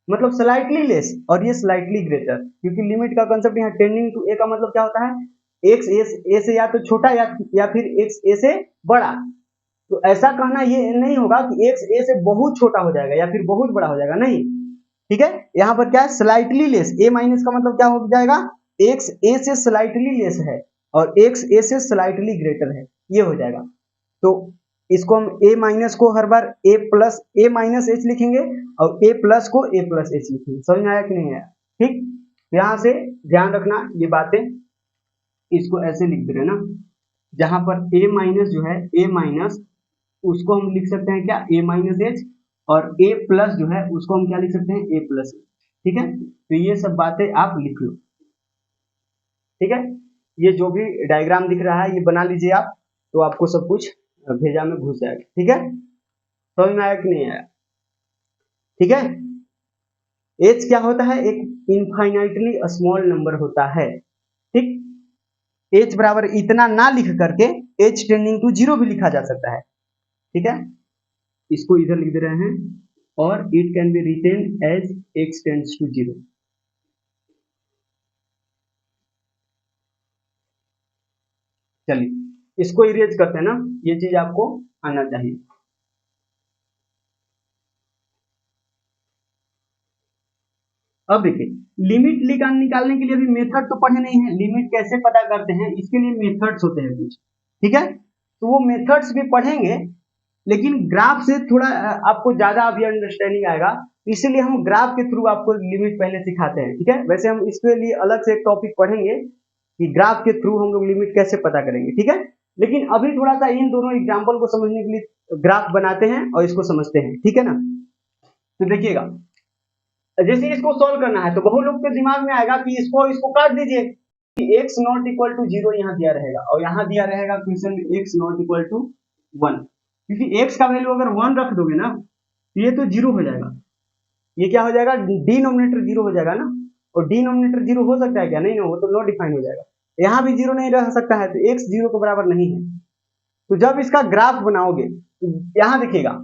मतलब स्लाइटली लेस, और ये स्लाइटली ग्रेटर, क्योंकि लिमिट का कंसेप्ट यहाँ टेंडिंग टू a का मतलब क्या होता है, x a से या तो छोटा या फिर x a से बड़ा, तो ऐसा कहना ये नहीं होगा कि x a से बहुत छोटा हो जाएगा या फिर बहुत बड़ा हो जाएगा, नहीं। ठीक है, यहाँ पर क्या है, स्लाइटली लेस, a माइनस का मतलब क्या हो जाएगा, x a से स्लाइटली लेस है और x a से स्लाइटली ग्रेटर है, ये हो जाएगा। तो इसको हम a माइनस को हर बार a plus a minus h लिखेंगे और a प्लस को a प्लस h लिखेंगे। समझ में आया कि नहीं आया? ठीक, यहाँ से ध्यान रखना ये बातें, इसको ऐसे लिख दे रहे ना, जहां पर a माइनस जो है, a माइनस उसको हम लिख सकते हैं क्या, a माइनस h, और a प्लस जो है उसको हम क्या लिख सकते हैं, a प्लस। ठीक है, तो ये सब बातें आप लिख लो। ठीक है, ये जो भी डायग्राम दिख रहा है ये बना लीजिए आप, तो आपको सब कुछ भेजा में घुस जाएगा। ठीक है, समझ में आया कि नहीं आया? ठीक है, h क्या होता है, एक इनफाइनाइटली स्मॉल नंबर होता है। ठीक, h बराबर इतना ना लिख करके h टेंडिंग टू 0 भी लिखा जा सकता है। ठीक है, इसको इधर लिख दे रहे हैं, और it can be written as x tends to 0। चलिए इसको इरेज करते हैं ना, ये चीज आपको आना चाहिए। अब देखिए, लिमिट निकालने के लिए भी मेथड तो पढ़े नहीं है, लिमिट कैसे पता करते हैं इसके लिए मेथड्स होते हैं कुछ। ठीक है, तो वो मेथड्स भी पढ़ेंगे, लेकिन ग्राफ से थोड़ा आपको ज्यादा अभी अंडरस्टैंडिंग आएगा, इसीलिए हम ग्राफ के थ्रू आपको लिमिट पहले सिखाते हैं। ठीक है, वैसे हम इसके लिए अलग से एक टॉपिक पढ़ेंगे कि ग्राफ के थ्रू हम लोग लिमिट कैसे पता करेंगे। ठीक है, लेकिन अभी थोड़ा सा इन दोनों एग्जाम्पल को समझने के लिए ग्राफ बनाते हैं और इसको समझते हैं। ठीक है ना, तो देखिएगा, जैसे इसको सॉल्व करना है तो बहुत लोग के दिमाग में आएगा कि इसको काट दीजिए कि x नॉट इक्वल टू 0 यहाँ दिया रहेगा और यहाँ दिया रहेगा क्वेश्चन में x नॉट इक्वल टू 1, क्योंकि x का वैल्यू अगर 1 रख दोगे ना तो ये तो 0 हो जाएगा, ये क्या हो जाएगा, डिनोमिनेटर 0 हो जाएगा ना, और डिनोमिनेटर 0 हो सकता है क्या, नहीं ना, वो तो नॉट डिफाइन हो जाएगा। यहाँ भी 0 नहीं रह सकता है, तो x 0 के बराबर नहीं है। तो जब इसका ग्राफ बनाओगे तो यहाँ देखिएगा,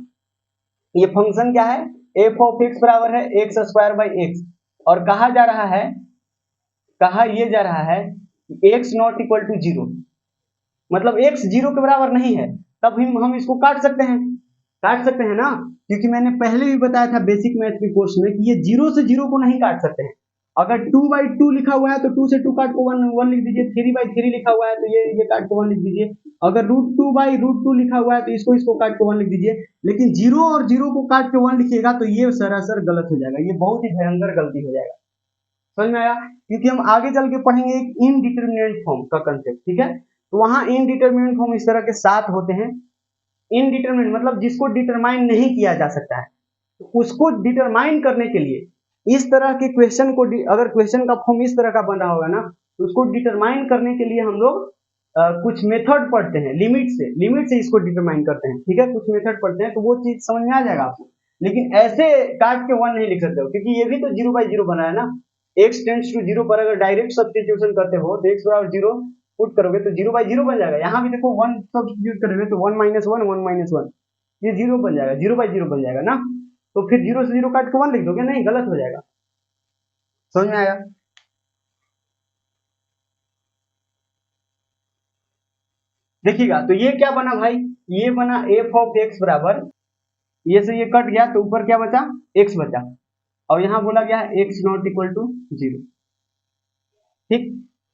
ये फंक्शन क्या है, एफ ऑफ एक्स बराबर है एक्स स्क्वायर बाई एक्स, और कहा जा रहा है, कहा ये जा रहा है एक्स नॉट इक्वल टू 0, मतलब एक्स 0 के बराबर नहीं है, तब हम इसको काट सकते हैं ना, क्योंकि मैंने पहले भी बताया था बेसिक मैथ के कोर्स में कि ये 0 से 0 को नहीं काट सकते हैं। अगर 2/2 लिखा हुआ है तो 2 से 2 काट को 1 लिख दीजिए, 3/3 लिखा हुआ है तो ये काट को 1 लिख दीजिए, अगर √2/√2 लिखा हुआ है तो इसको काट को 1 लिख दीजिए, लेकिन 0 और 0 को काट के 1 लिखिएगा तो ये सरासर गलत हो जाएगा, ये बहुत ही भयंकर गलती हो जाएगा। समझ में आया? क्योंकि हम आगे चल के पढ़ेंगे एक इनडिटरमिनेट फॉर्म का कंसेप्ट। ठीक है, तो वहां इनडिटरमिनेट फॉर्म इस तरह के 7 होते हैं। इनडिटरमिनेट मतलब जिसको डिटरमाइन नहीं किया जा सकता है, तो उसको डिटरमाइन करने के लिए इस तरह के क्वेश्चन को, अगर क्वेश्चन का फॉर्म इस तरह का बना होगा ना, तो उसको डिटरमाइन करने के लिए हम लोग कुछ मेथड पढ़ते हैं, लिमिट से इसको डिटरमाइन करते हैं। ठीक है, कुछ मेथड पढ़ते हैं तो वो चीज समझ में आ जाएगा आपको, लेकिन ऐसे काट के 1 नहीं लिख सकते हो, क्योंकि ये भी तो 0/0 बना है ना, x टेंड्स टू 0 पर अगर डायरेक्ट सब्स्टिट्यूशन करते हो तो x बराबर 0 पुट करोगे तो 0/0 बन जाएगा। यहाँ भी देखो 1 सब्स्टिट्यूट करोगे तो 1 - 1 1 - 1, ये 0 बन जाएगा, 0/0 बन जाएगा ना, तो फिर 0 से 0 काट के 1 लिख दोगे, नहीं, गलत हो जाएगा। समझ में आया? देखिएगा, तो ये क्या बना भाई, ये बना f ऑफ x बराबर, ये से ये कट गया तो ऊपर क्या बचा, x बचा, और यहाँ बोला गया है x नॉट इक्वल टू 0। ठीक,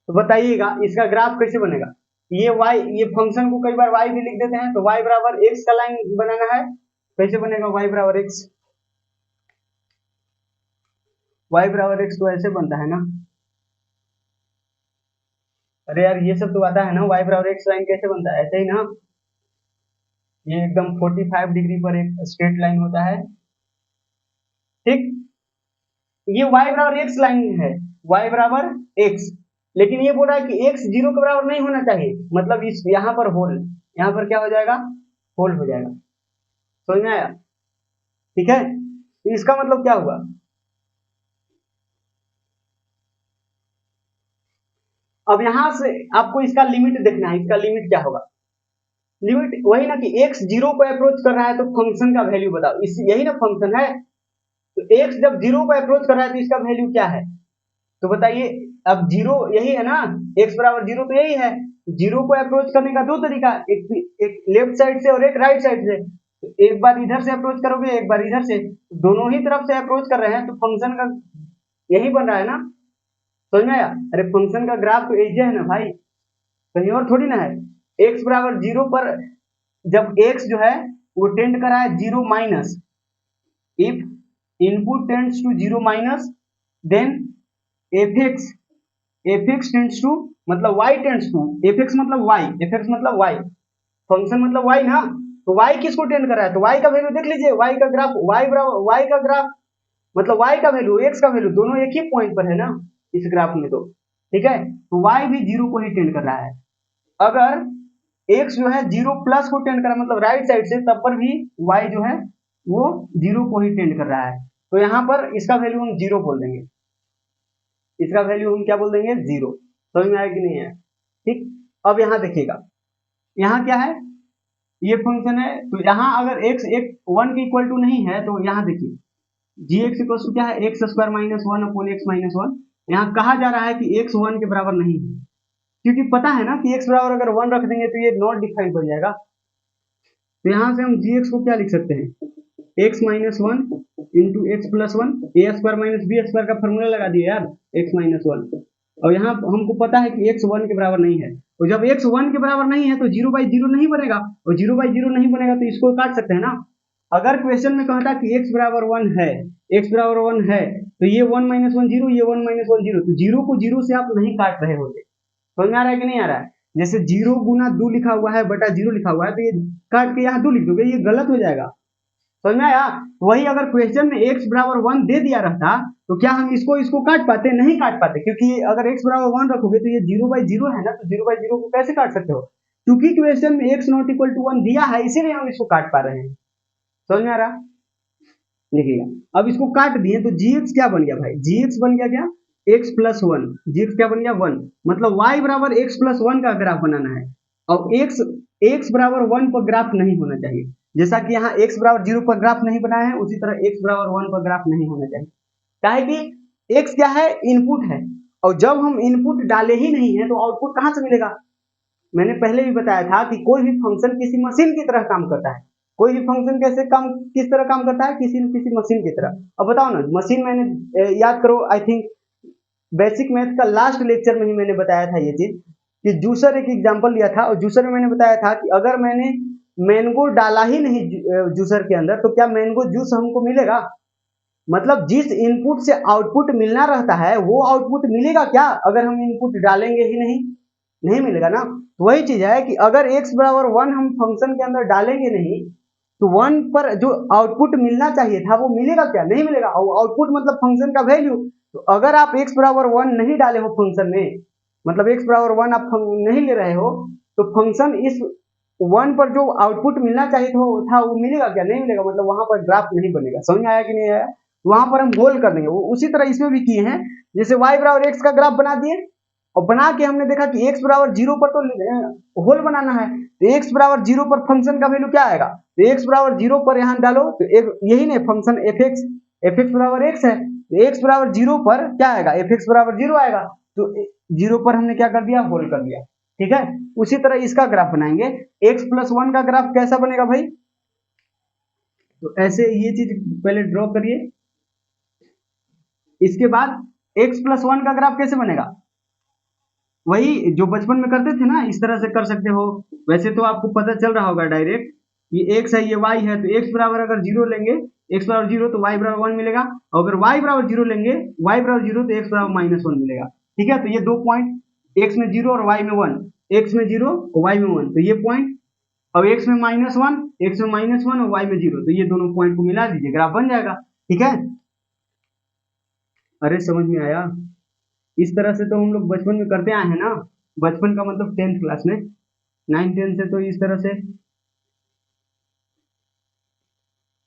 तो बताइएगा इसका ग्राफ कैसे बनेगा। ये y, ये फंक्शन को कई बार y भी लिख देते हैं, तो y बराबर x का लाइन बनाना है, कैसे बनेगा y बराबर x, y बराबर x तो ऐसे बनता है ना, अरे यार ये सब तो आता है ना, y बराबर x लाइन कैसे बनता है, ऐसे ही ना, ये एकदम 45 डिग्री पर एक स्ट्रेट लाइन होता है। ठीक, ये y बराबर x लाइन है, y बराबर x, लेकिन ये बोल रहा है कि x 0 के बराबर नहीं होना चाहिए, मतलब इस यहाँ पर होल, यहाँ पर क्या हो जाएगा, होल हो जाएगा। समझ में आया? ठीक है, तो इसका मतलब क्या हुआ, अब यहां से आपको इसका लिमिट देखना है, इसका लिमिट क्या होगा, लिमिट वही ना कि x 0 को अप्रोच कर रहा है तो फंक्शन का वैल्यू बताओ, इस यही ना फंक्शन है, तो x जब 0 को अप्रोच कर रहा है तो इसका वैल्यू क्या है, तो बताइए, अब जीरो यही है ना, x बराबर जीरो तो यही है। जीरो को अप्रोच करने का दो तरीका, एक लेफ्ट साइड से और एक राइट साइड से। तो एक बार इधर से अप्रोच करोगे, एक बार इधर से, दोनों ही तरफ से अप्रोच कर रहे हैं तो फंक्शन का यही बन रहा है ना। समझ में आया? अरे फंक्शन का ग्राफ तो एजे है ना भाई, कहीं और थोड़ी ना है। x बराबर जीरो पर जब x जो है वो टेंड कर रहा है zero minus, if input tends to zero minus then fx tends to, मतलब y टेंड्स टू, fx मतलब y, फंक्शन मतलब y ना, तो y किसको टेंड कर रहा है, तो y का वैल्यू देख लीजिए, y का ग्राफ, y बराबर y का ग्राफ मतलब y का वैल्यू x का वैल्यू दोनों एक ही पॉइंट पर है ना इस ग्राफ में, तो ठीक है, तो y भी जीरो को ही टेंड कर रहा है। अगर x जो है जीरो प्लस को टेंड कर रहा है मतलब राइट साइड से, तब पर भी y जो है वो जीरो को ही टेंड कर रहा है, तो यहाँ पर इसका वैल्यू हम जीरो बोल देंगे, इसका वैल्यू हम क्या बोल देंगे, जीरो। समझ में आया कि नहीं है? ठीक। अब यहाँ देखिएगा, यहाँ क्या है, ये फंक्शन है, तो यहाँ अगर x एक वन के इक्वल टू नहीं है तो यहाँ देखिए जी एक्स इक्वल टू क्या है, x square minus one upon x minus one. यहाँ कहा जा रहा है कि एक्स वन के बराबर नहीं है, क्योंकि पता है ना कि एक्स बराबर अगर वन रख देंगे तो ये नॉट डिफाइंड बन जाएगा। तो यहाँ से हम जी एक्स को क्या लिख सकते हैं, x minus one into x plus one, A square minus B square का फॉर्मूला लगा दिए यार, एक्स माइनस वन। और यहाँ हमको पता है कि एक्स वन के बराबर नहीं है, और जब एक्स वन के बराबर नहीं है तो जीरो बाई जीरो नहीं बनेगा, और जीरो बाई जीरो नहीं बनेगा तो इसको काट सकते हैं ना। अगर क्वेश्चन में कहता कि x बराबर वन है, x बराबर वन है, तो ये वन माइनस वन जीरो, ये वन माइनस वन जीरो, तो जीरो को जीरो से आप नहीं काट रहे होते। समझ में आ रहा है कि नहीं आ रहा है? जैसे जीरो गुना दो लिखा हुआ है बटा जीरो लिखा हुआ है, तो ये काट के यहाँ दो लिख दोगे, ये गलत हो जाएगा। समझ में आया? वही अगर क्वेश्चन में x बराबर वन दे दिया रहता तो क्या हम इसको इसको काट पाते, नहीं काट पाते, क्योंकि अगर x बराबर वन रखोगे तो ये जीरो बाई जीरो है ना, तो जीरो बाई जीरो को कैसे काट सकते हो, क्योंकि क्वेश्चन में x not equal to one दिया है, इसीलिए हम इसको काट पा रहे हैं। समझ में आ रहा? देखिएगा, अब इसको काट दिए तो gx क्या बन गया भाई, gx बन गया क्या, x प्लस वन, gx क्या बन गया, वन, मतलब y बराबर x प्लस वन का ग्राफ बनाना है, और x बराबर वन पर ग्राफ नहीं होना चाहिए, जैसा कि यहाँ x बराबर जीरो पर ग्राफ नहीं बनाया है, उसी तरह x बराबर वन पर ग्राफ नहीं होना चाहिए। क्या है कि x क्या है, इनपुट है, और जब हम इनपुट डाले ही नहीं है तो आउटपुट कहाँ से मिलेगा। मैंने पहले भी बताया था कि कोई भी फंक्शन किसी मशीन की तरह काम करता है, कोई भी फंक्शन कैसे काम, किस तरह काम करता है, किसी न किसी मशीन की तरह। अब बताओ ना, मशीन मैंने याद करो, आई थिंक बेसिक मैथ का लास्ट लेक्चर में ही मैंने बताया था ये चीज, कि जूसर एक एग्जांपल लिया था, और जूसर में मैंने बताया था कि अगर मैंने मैंगो डाला ही नहीं जूसर के अंदर, तो क्या मैंगो जूस हमको मिलेगा, मतलब जिस इनपुट से आउटपुट मिलना रहता है वो आउटपुट मिलेगा क्या, अगर हम इनपुट डालेंगे ही नहीं, नहीं मिलेगा ना। तो वही चीज है कि अगर x बराबर वन हम फंक्शन के अंदर डालेंगे नहीं, तो वन पर जो आउटपुट मिलना चाहिए था वो मिलेगा क्या, नहीं मिलेगा, और आउटपुट मतलब फंक्शन का वैल्यू। तो अगर आप x बराबर वन नहीं डाले हो फंक्शन में, मतलब x बराबर वन आप नहीं ले रहे हो, तो फंक्शन इस वन पर जो आउटपुट मिलना चाहिए था वो मिलेगा क्या, नहीं मिलेगा, मतलब वहां पर ग्राफ नहीं बनेगा। समझ में आया कि नहीं आया? वहां पर हम होल कर देंगे, वो उसी तरह इसमें भी किए हैं, जैसे y बराबर x का ग्राफ बना दिए, और बना के हमने देखा कि x बराबर जीरो पर तो होल बनाना है, तो x बराबर जीरो पर फंक्शन का वैल्यू क्या आएगा, तो x बराबर जीरो पर यहाँ डालो, तो एक यही नहीं फंक्शन fx बराबर x है, तो x बराबर जीरो पर क्या आएगा, fx बराबर जीरो आएगा, तो जीरो पर हमने क्या कर दिया, होल कर दिया। ठीक है, उसी तरह इसका ग्राफ बनाएंगे, x प्लस वन का ग्राफ कैसा बनेगा भाई, तो ऐसे ये चीज पहले ड्रॉ करिए, इसके बाद x प्लस वन का ग्राफ कैसे बनेगा, वही जो बचपन में करते थे ना, इस तरह से कर सकते हो। वैसे तो आपको पता चल रहा होगा डायरेक्ट, ये x है ये y है, तो x बराबर अगर जीरो लेंगे, x बराबर जीरो तो y बराबर वन मिलेगा, और अगर y बराबर जीरो लेंगे, y बराबर जीरो तो x बराबर माइनस वन मिलेगा। ठीक है, तो ये दो पॉइंट, x में जीरो और y में वन, x में जीरो और y में वन, तो ये पॉइंट, अब x में माइनस वन, x में माइनस वन और y में जीरो, तो ये दोनों पॉइंट को मिला दीजिए, ग्राफ बन जाएगा। ठीक है, अरे समझ में आया? इस तरह से तो हम लोग बचपन में करते आए हैं ना, बचपन का मतलब 10th क्लास में, 9 10 से तो इस तरह से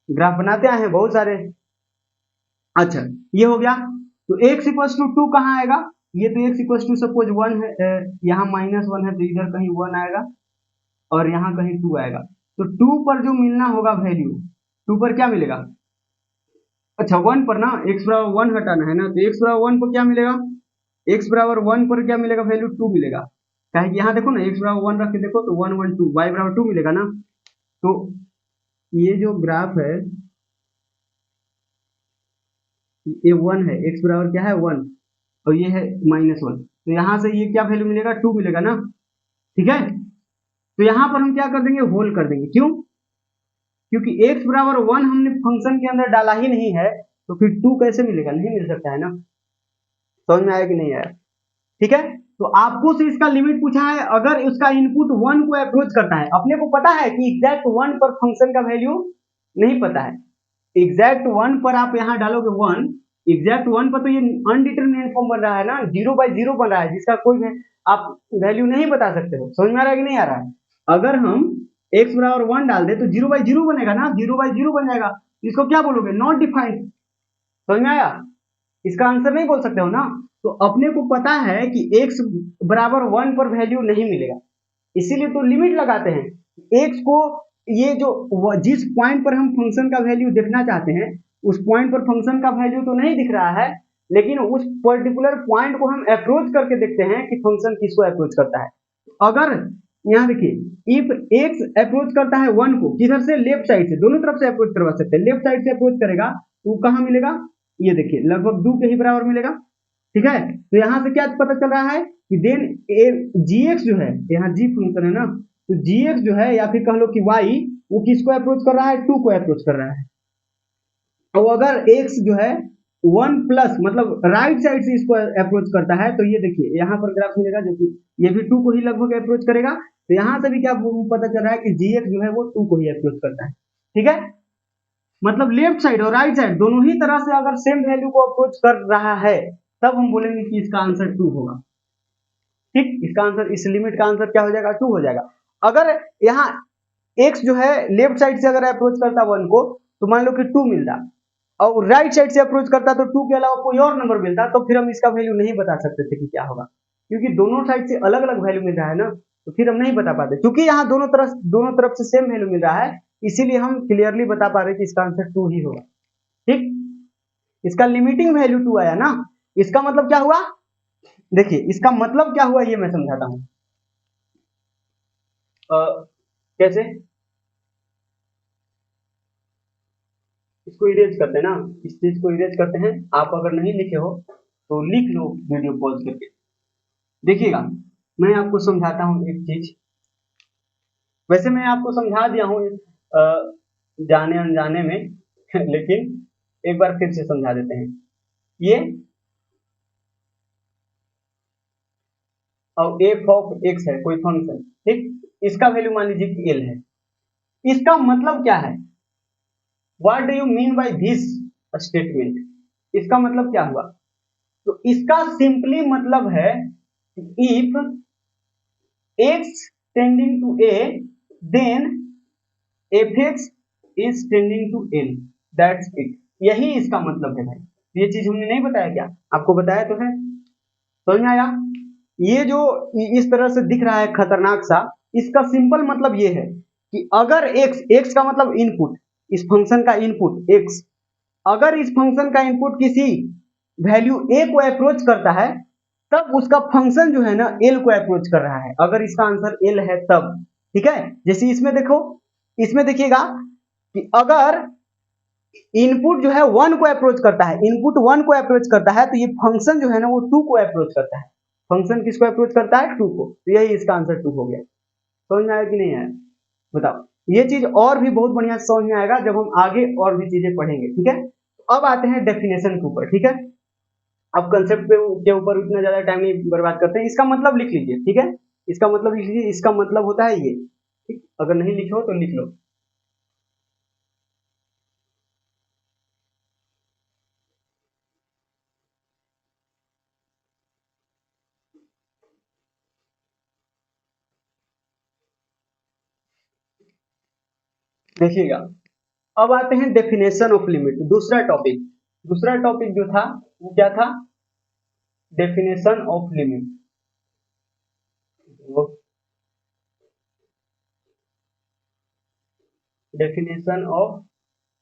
ग्राफ बनाते आए हैं बहुत सारे। अच्छा, ये हो गया, तो x इक्वल टू टू कहाँ आएगा, ये तो x equal to suppose one है, यहाँ माइनस वन है तो इधर कहीं वन आएगा, और यहाँ कहीं टू आएगा, तो टू पर जो मिलना होगा वैल्यू, टू पर क्या मिलेगा, अच्छा वन पर ना, x बराबर वन हटाना है ना, तो x बराबर वन पर क्या मिलेगा, x बराबर 1 पर क्या मिलेगा वैल्यू 2 मिलेगा, काहे कि यहाँ देखो ना x बराबर 1 रख के देखो तो 1 1 2, y बराबर 2 मिलेगा ना। तो ये जो ग्राफ है ये 1 है, x बराबर क्या है 1 और ये है -1, तो यहाँ से ये क्या वैल्यू मिलेगा 2 मिलेगा ना, ठीक है। तो यहाँ पर हम क्या कर देंगे होल कर देंगे, क्यों, क्योंकि x बराबर 1 हमने फंक्शन के अंदर डाला ही नहीं है, तो फिर 2 कैसे मिलेगा, नहीं मिल सकता है ना। समझ में आया कि नहीं आया, ठीक है। तो आपको से इसका लिमिट पूछा है, अगर उसका इनपुट 1 को अप्रोच करता है, अपने को पता है कि एग्जैक्ट 1 पर फंक्शन का वैल्यू नहीं पता है, एग्जैक्ट 1 पर आप यहाँ डालोगे 1, एग्जैक्ट 1 पर तो ये अनडिटरमिनेट फॉर्म बन रहा है ना, 0/0 बन रहा है, जिसका कोई आप वैल्यू नहीं बता सकते हो। समझ में आ रहा है कि नहीं आ रहा है। अगर हम x बराबर 1 डाल दे तो 0/0 बनेगा ना, 0/0 बन जाएगा, इसको क्या बोलोगे नॉट डिफाइंड। समझ में आया, इसका आंसर नहीं बोल सकते हो ना। तो अपने को पता है कि x बराबर 1 पर वैल्यू नहीं मिलेगा, इसीलिए तो लिमिट लगाते हैं। x को ये जो जिस पॉइंट पर हम फंक्शन का वैल्यू देखना चाहते हैं उस पॉइंट पर फंक्शन का वैल्यू तो नहीं दिख रहा है, लेकिन उस पर्टिकुलर पॉइंट को हम अप्रोच करके देखते हैं कि फंक्शन किसको अप्रोच करता है। अगर यहाँ देखिए इफ x अप्रोच करता है 1 को, किधर से, लेफ्ट साइड से, दोनों तरफ से अप्रोच करवा सकते हैं, लेफ्ट साइड से अप्रोच करेगा तो कहाँ मिलेगा, ये देखिए लगभग 2 के ही बराबर मिलेगा, ठीक है। तो यहाँ से क्या पता चल रहा है कि देन gx जो है, यहाँ g फंक्शन है ना, तो gx जो है या फिर कह लो कि y वो किसको अप्रोच कर रहा है, 2 को अप्रोच कर रहा है। और अगर x जो है 1 प्लस मतलब राइट साइड से इसको अप्रोच करता है, तो ये देखिए यहाँ पर ग्राफ मिलेगा जो कि ये भी 2 को ही लगभग अप्रोच करेगा, तो यहाँ से भी क्या पता चल रहा है कि gx जो है वो 2 को ही अप्रोच करता है, ठीक है। मतलब लेफ्ट साइड और राइट साइड दोनों ही तरह से अगर सेम वैल्यू को अप्रोच कर रहा है तब हम बोलेंगे कि इसका आंसर 2 होगा, ठीक। इसका आंसर, इस लिमिट का आंसर क्या हो जाएगा 2 हो जाएगा। अगर यहाँ x जो है लेफ्ट साइड से अगर अप्रोच करता 1 को तो मान लो कि 2 मिलता, और राइट साइड से अप्रोच करता तो 2 के अलावा कोई और नंबर मिलता, तो फिर हम इसका वैल्यू नहीं बता सकते थे कि क्या होगा, क्योंकि दोनों साइड से अलग अलग वैल्यू मिल रहा है ना, तो फिर हम नहीं बता पाते। क्योंकि यहाँ दोनों तरफ से सेम वैल्यू मिल रहा है, इसीलिए हम क्लियरली बता पा रहे कि इसका आंसर 2 ही होगा, ठीक। इसका लिमिटिंग वैल्यू 2 आया ना, इसका मतलब क्या हुआ, देखिए इसका मतलब क्या हुआ ये मैं समझाता हूँ। कैसे, इसको इरेज करते हैं ना, इस चीज को इरेज करते हैं। आप अगर नहीं लिखे हो तो लिख लो वीडियो पॉज करके, देखिएगा मैं आपको समझाता हूँ एक चीज। वैसे मैं आपको समझा दिया हूँ जाने अनजाने में लेकिन एक बार फिर से समझा देते हैं। ये और एफ ऑफ एक्स है कोई फंक्शन, ठीक, इसका वैल्यू मान लीजिए कि एल है। इसका मतलब क्या है, what do you mean by this statement, इसका मतलब क्या हुआ, तो इसका सिंपली मतलब है if x tending to a then fx is tending to l, that's it, यही इसका मतलब है भाई। ये चीज हमने नहीं बताया क्या, आपको बताया तो है, समझ में आया। ये जो इस तरह से दिख रहा है खतरनाक सा, इसका सिंपल मतलब ये है कि अगर x का मतलब इनपुट, इस फंक्शन का इनपुट x, अगर इस फंक्शन का इनपुट किसी वैल्यू a को अप्रोच करता है तब उसका फंक्शन जो है ना l को अप्रोच कर रहा है, अगर इसका आंसर l है तब, ठीक है। जैसे इसमें देखो, इसमें देखिएगा कि अगर इनपुट जो है 1 को अप्रोच करता है, इनपुट 1 को अप्रोच करता है तो ये फंक्शन जो है ना वो 2 को अप्रोच करता है, फंक्शन किसको अप्रोच करता है 2 को, तो यही इसका आंसर 2 हो गया। समझ में आया कि नहीं आया बताओ। ये चीज और भी बहुत बढ़िया समझ में आएगा जब हम आगे और भी चीजें पढ़ेंगे, ठीक है। अब आते हैं डेफिनेशन के ऊपर, ठीक है। अब कंसेप्ट के ऊपर उतना ज्यादा टाइम नहीं बर्बाद करते हैं, इसका मतलब लिख लीजिए, ठीक है। इसका मतलब लिख लीजिए, इसका मतलब होता है ये, ठीक, अगर नहीं लिखे हो तो लिख लो। देखिएगा अब आते हैं डेफिनेशन ऑफ लिमिट, दूसरा टॉपिक, दूसरा टॉपिक जो था वो क्या था, definition of limit. Definition of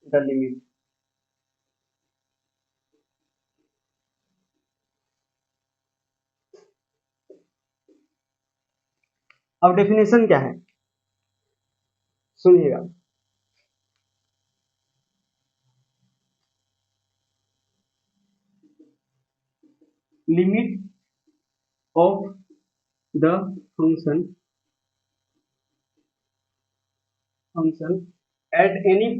the limit, अब डेफिनेशन क्या है सुनिएगा। Limit of the function at any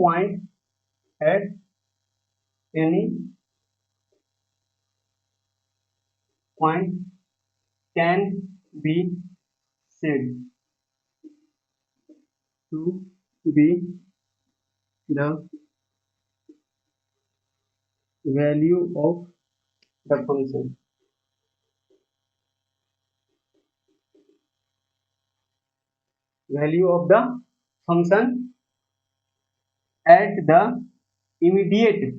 point can be said to be the value of the function. Value of the function at the immediate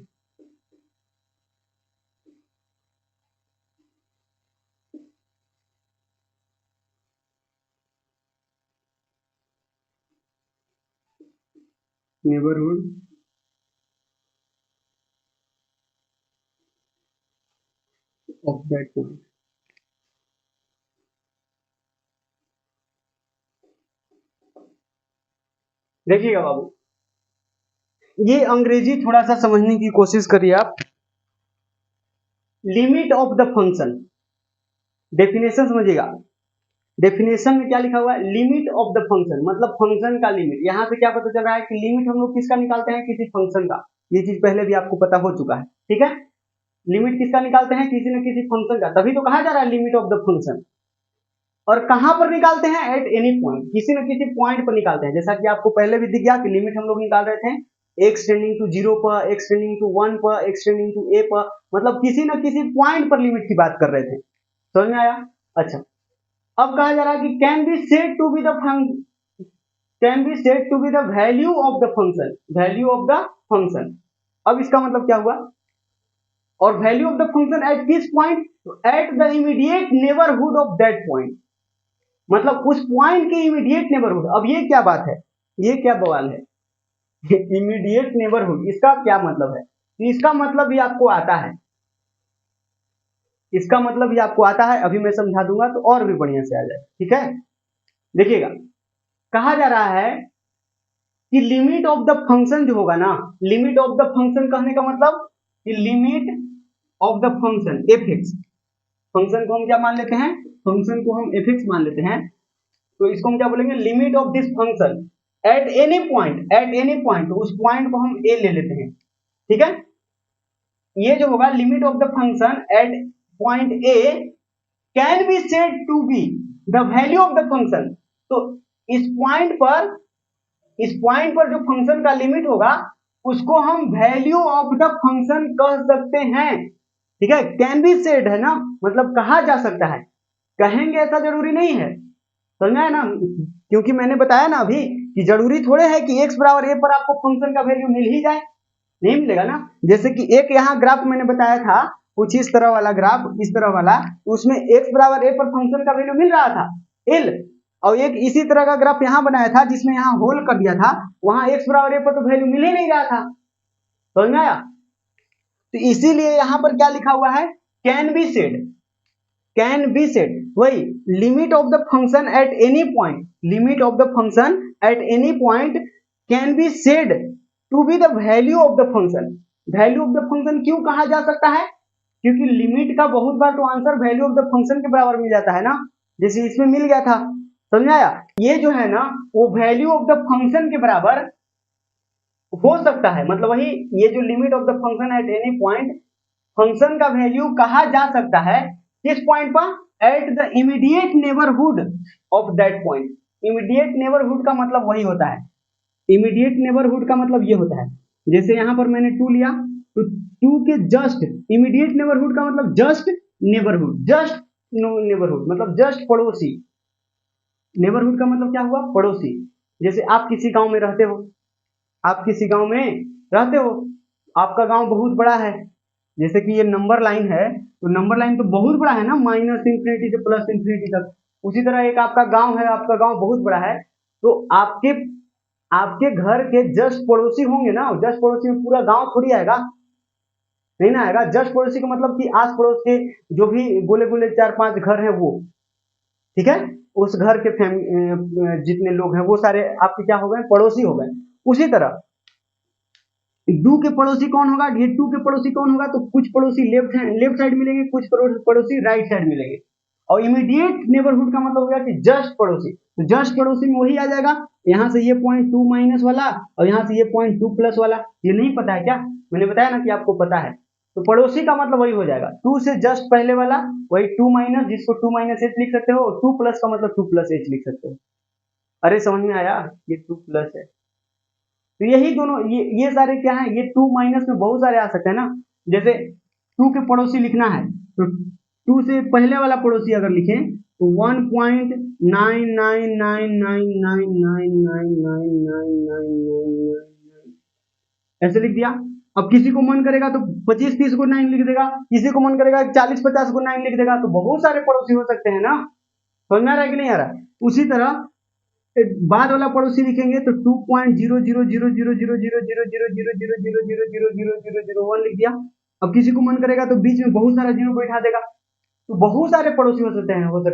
neighborhood of that point. देखिएगा बाबू, ये अंग्रेजी थोड़ा सा समझने की कोशिश करिए आप। Limit of the function, definition समझिएगा। डेफिनेशन में क्या लिखा हुआ है, लिमिट ऑफ द फंक्शन मतलब फंक्शन का लिमिट। यहां से क्या पता चल रहा है कि लिमिट हम लोग किसका निकालते हैं, किसी फंक्शन का। ये चीज पहले भी आपको पता हो चुका है, ठीक है। लिमिट किसका निकालते हैं, किसी न किसी फंक्शन का, तभी तो कहा जा रहा है लिमिट ऑफ द फंक्शन। और कहां पर निकालते हैं, एट एनी पॉइंट, किसी न किसी पॉइंट पर निकालते हैं। जैसा कि आपको पहले भी दिख गया कि लिमिट हम लोग निकाल रहे थे x टेंडिंग टू 0 पर, x टेंडिंग टू 1 पर, x टेंडिंग टू a पर, मतलब किसी न किसी पॉइंट पर लिमिट की बात कर रहे थे। समझ में आया? अच्छा, अब कहा जा रहा है कि can be said to be the value of the function, value of the function. अब इसका मतलब क्या हुआ, और value of the function at किस point, at the immediate neighbourhood of that point, मतलब उस पॉइंट के इमीडिएट नेबरहुड। अब ये क्या बात है, ये क्या बवाल है इमीडिएट नेबरहुड, इसका क्या मतलब है? इसका मतलब भी आपको आता है, इसका मतलब भी आपको आता है, अभी मैं समझा दूंगा तो और भी बढ़िया से आ जाए, ठीक है। देखिएगा, कहा जा रहा है कि लिमिट ऑफ द फंक्शन जो होगा ना, लिमिट ऑफ द फंक्शन कहने का मतलब कि limit of the function F x, function को हम क्या मान लेते हैं, फंक्शन को हम एफ एक्स मान लेते हैं, तो इसको हम क्या बोलेंगे, limit of this function at any point, eight any point, उस पॉइंट को हम ए ले लेते हैं, ठीक है। ये जो होगा limit of the function at point a can be said to be the value of the function. तो इस पॉइंट पर जो फंक्शन का लिमिट होगा उसको हम वैल्यू ऑफ द फंक्शन कह सकते हैं, ठीक है। कैन बी सेड है ना, मतलब कहा जा सकता है, कहेंगे ऐसा जरूरी नहीं है, समझ में आया ना। क्योंकि मैंने बताया ना अभी कि जरूरी थोड़े है कि x बराबर a पर आपको फंक्शन का वैल्यू मिल ही जाए, नहीं मिलेगा ना। जैसे कि एक यहाँ ग्राफ मैंने बताया था कुछ इस तरह वाला ग्राफ, इस तरह वाला, तो उसमें x बराबर a पर फंक्शन का वैल्यू मिल रहा था l, और एक इसी तरह का ग्राफ यहाँ बनाया था जिसमें यहाँ होल कर दिया था, वहां x बराबर a पर तो वैल्यू मिल ही नहीं रहा था, समझ में आया। तो इसीलिए यहाँ पर क्या लिखा हुआ है, can be said, can be said, वही limit of the function at any point, limit of the function at any point can be said to be the value of the function. Value of the function क्यों कहा जा सकता है, क्योंकि limit का बहुत बार तो answer value of the function के बराबर मिल जाता है ना, जैसे इसमें मिल गया था, समझ आया। ये जो है ना वो वैल्यू ऑफ द फंक्शन के बराबर हो सकता है, मतलब वही ये जो limit of the function at any point, function का वैल्यू कहा जा सकता है किस पॉइंट पर, eight the immediate neighbourhood of that point. Immediate neighbourhood का मतलब वही होता है, इमीडिएट नेबरहुड का मतलब ये होता है, जैसे यहां पर मैंने 2 लिया तो 2 के जस्ट, इमीडिएट नेबरहुड का मतलब जस्ट नेबरहुड, जस्ट नेबरहुड मतलब जस्ट पड़ोसी, नेबरहुड का मतलब क्या हुआ, पड़ोसी। जैसे आप किसी गांव में रहते हो, आप किसी गांव में रहते हो, आपका गांव बहुत बड़ा है, जैसे कि ये नंबर लाइन है, तो नंबर लाइन तो बहुत बड़ा है ना, माइनस इंफिनिटी से प्लस इंफिनिटी तक। उसी तरह एक आपका गांव है, आपका गांव बहुत बड़ा है, तो आपके घर के जस्ट पड़ोसी होंगे ना, जस्ट पड़ोसी में पूरा गांव थोड़ी आएगा, नहीं ना आएगा। जस्ट पड़ोसी का मतलब कि आस पड़ोस के जो भी गोले गोले 4-5 घर है वो, ठीक है, उस घर के जितने लोग हैं वो सारे आपके क्या हो गए, पड़ोसी हो गए। उसी तरह डू के पड़ोसी कौन होगा, ये टू के पड़ोसी कौन होगा, तो कुछ पड़ोसी लेफ्ट साइड मिलेंगे, कुछ पड़ोसी राइट साइड मिलेंगे। और इमीडिएट नेबरहुड का मतलब हो गया कि जस्ट पड़ोसी, तो जस्ट पड़ोसी में वही आ जाएगा, यहाँ से ये पॉइंट 2 माइनस वाला और यहाँ से ये पॉइंट 2 प्लस वाला। ये नहीं पता है क्या, मैंने बताया ना कि आपको पता है। तो पड़ोसी का मतलब वही हो जाएगा, 2 से जस्ट पहले वाला वही 2 माइनस, जिसको 2 माइनस एच लिख सकते हो, 2 प्लस का मतलब 2 प्लस एच लिख सकते हो। अरे समझ में आया, ये 2 प्लस है। तो यही दोनों ये सारे क्या है, ये 2 माइनस में बहुत सारे आ सकते हैं ना। जैसे 2 के पड़ोसी लिखना है तो 2 से पहले वाला पड़ोसी अगर लिखें तो 1.999999999999 ऐसे लिख दिया। अब किसी को मन करेगा तो 25-30 को 9 लिख देगा, किसी को मन करेगा 40-50 को 9 लिख देगा, तो बहुत सारे पड़ोसी हो सकते हैं ना। समझ में आ रहा है कि नहीं आ रहा है। उसी तरह बाद वाला पड़ोसी लिखेंगे तो 2.000000000000000000001 लिख दिया। अब किसी को मन करेगा तो बीच में बहुत सारा जीरो बैठा देगा। तो बहुत सारे पड़ोसी हो सकते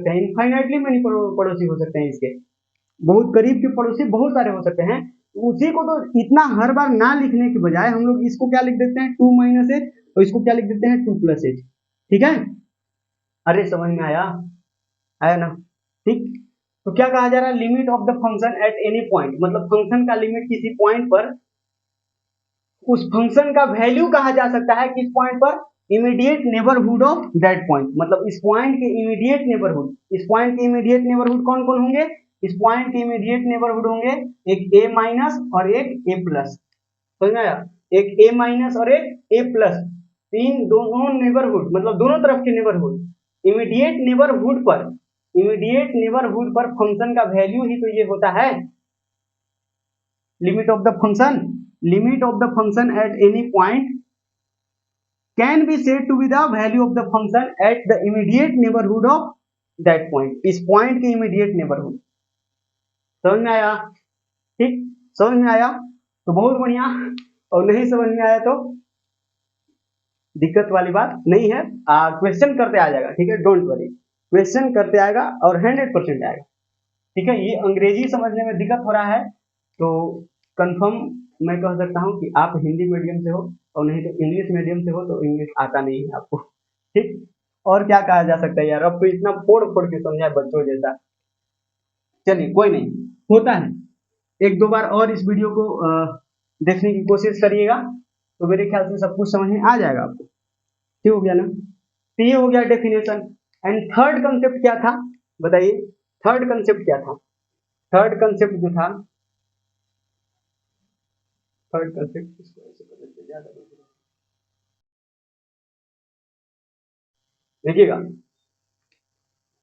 हैं इनफाइनाइटली मेनी पड़ोसी हो सकते हैं इसके, बहुत करीब के पड़ोसी बहुत सारे हो सकते हैं। उसी को तो इतना हर बार ना लिखने के बजाय हम लोग इसको क्या लिख देते हैं, 2 माइनस एच, और इसको क्या लिख देते हैं, 2 प्लस एच। ठीक है, अरे समझ में आया, आया ना। ठीक, तो क्या कहा जा रहा है, limit of the function at any point, मतलब फंक्शन का लिमिट किसी पॉइंट पर, उस फंक्शन का वैल्यू कहा जा सकता है किस पॉइंट पर, immediate neighbourhood of that point, मतलब इस पॉइंट के इमीडिएट नेबरहुड। इस पॉइंट के इमीडिएट नेबरहुड कौन कौन होंगे, इस पॉइंट के इमीडिएट नेबरहुड होंगे एक a माइनस और एक a प्लस। समझ में आया, एक a माइनस और एक a प्लस, तीन दोनों नेबरहुड, मतलब दोनों तरफ के नेबरहुड। इमीडिएट नेबरहुड पर, इमीडिएट नेबरहुड पर फंक्शन का वैल्यू ही तो ये होता है limit of the function. Limit of the function at any point can be said to be the value of the function at the immediate neighbourhood of that point, इस point के immediate neighbourhood. समझ में आया, ठीक, समझ में आया तो बहुत बढ़िया, और नहीं समझ में आया तो दिक्कत वाली बात नहीं है, क्वेश्चन करते आ जाएगा, ठीक है, डोंट वरी, क्वेश्चन करते आएगा और 100% आएगा। ठीक है, ये अंग्रेजी समझने में दिक्कत हो रहा है तो कंफर्म मैं कह सकता हूँ कि आप हिंदी मीडियम से हो और नहीं तो इंग्लिश मीडियम से हो, तो इंग्लिश आता नहीं है आपको। ठीक, और क्या कहा जा सकता है यार, अब तो इतना फोड़ फोड़ के समझाए बच्चों जैसा। चलिए कोई नहीं, होता है, एक दो बार और इस वीडियो को देखने की कोशिश करिएगा तो मेरे ख्याल से सब कुछ समझ में आ जाएगा आपको। ठीक हो गया ना, तो ये हो गया डेफिनेशन। एंड थर्ड कंसेप्ट क्या था बताइए, थर्ड कंसेप्ट क्या था, थर्ड कंसेप्ट जो था, थर्ड कंसेप्ट इसको ऐसे बदलते ज्यादा देखिएगा,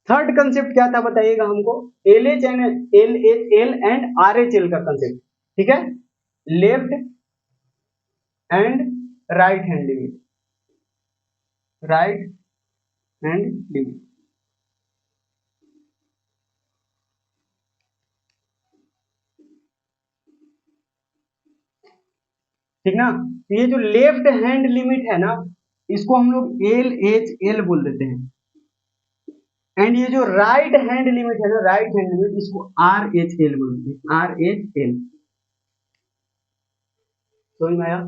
थर्ड कंसेप्ट क्या था बताइएगा हमको, L H and are H L का कंसेप्ट। ठीक है, left and right hand limit, right hand limit. ठीक ना, ये जो लेफ्ट हैंड लिमिट है ना, इसको हम लोग एल एच एल बोल देते हैं, एंड ये जो राइट हैंड लिमिट है ना, राइट हैंड लिमिट, इसको आर एच एल बोलते हैं, आर एच एल। समझ में आया,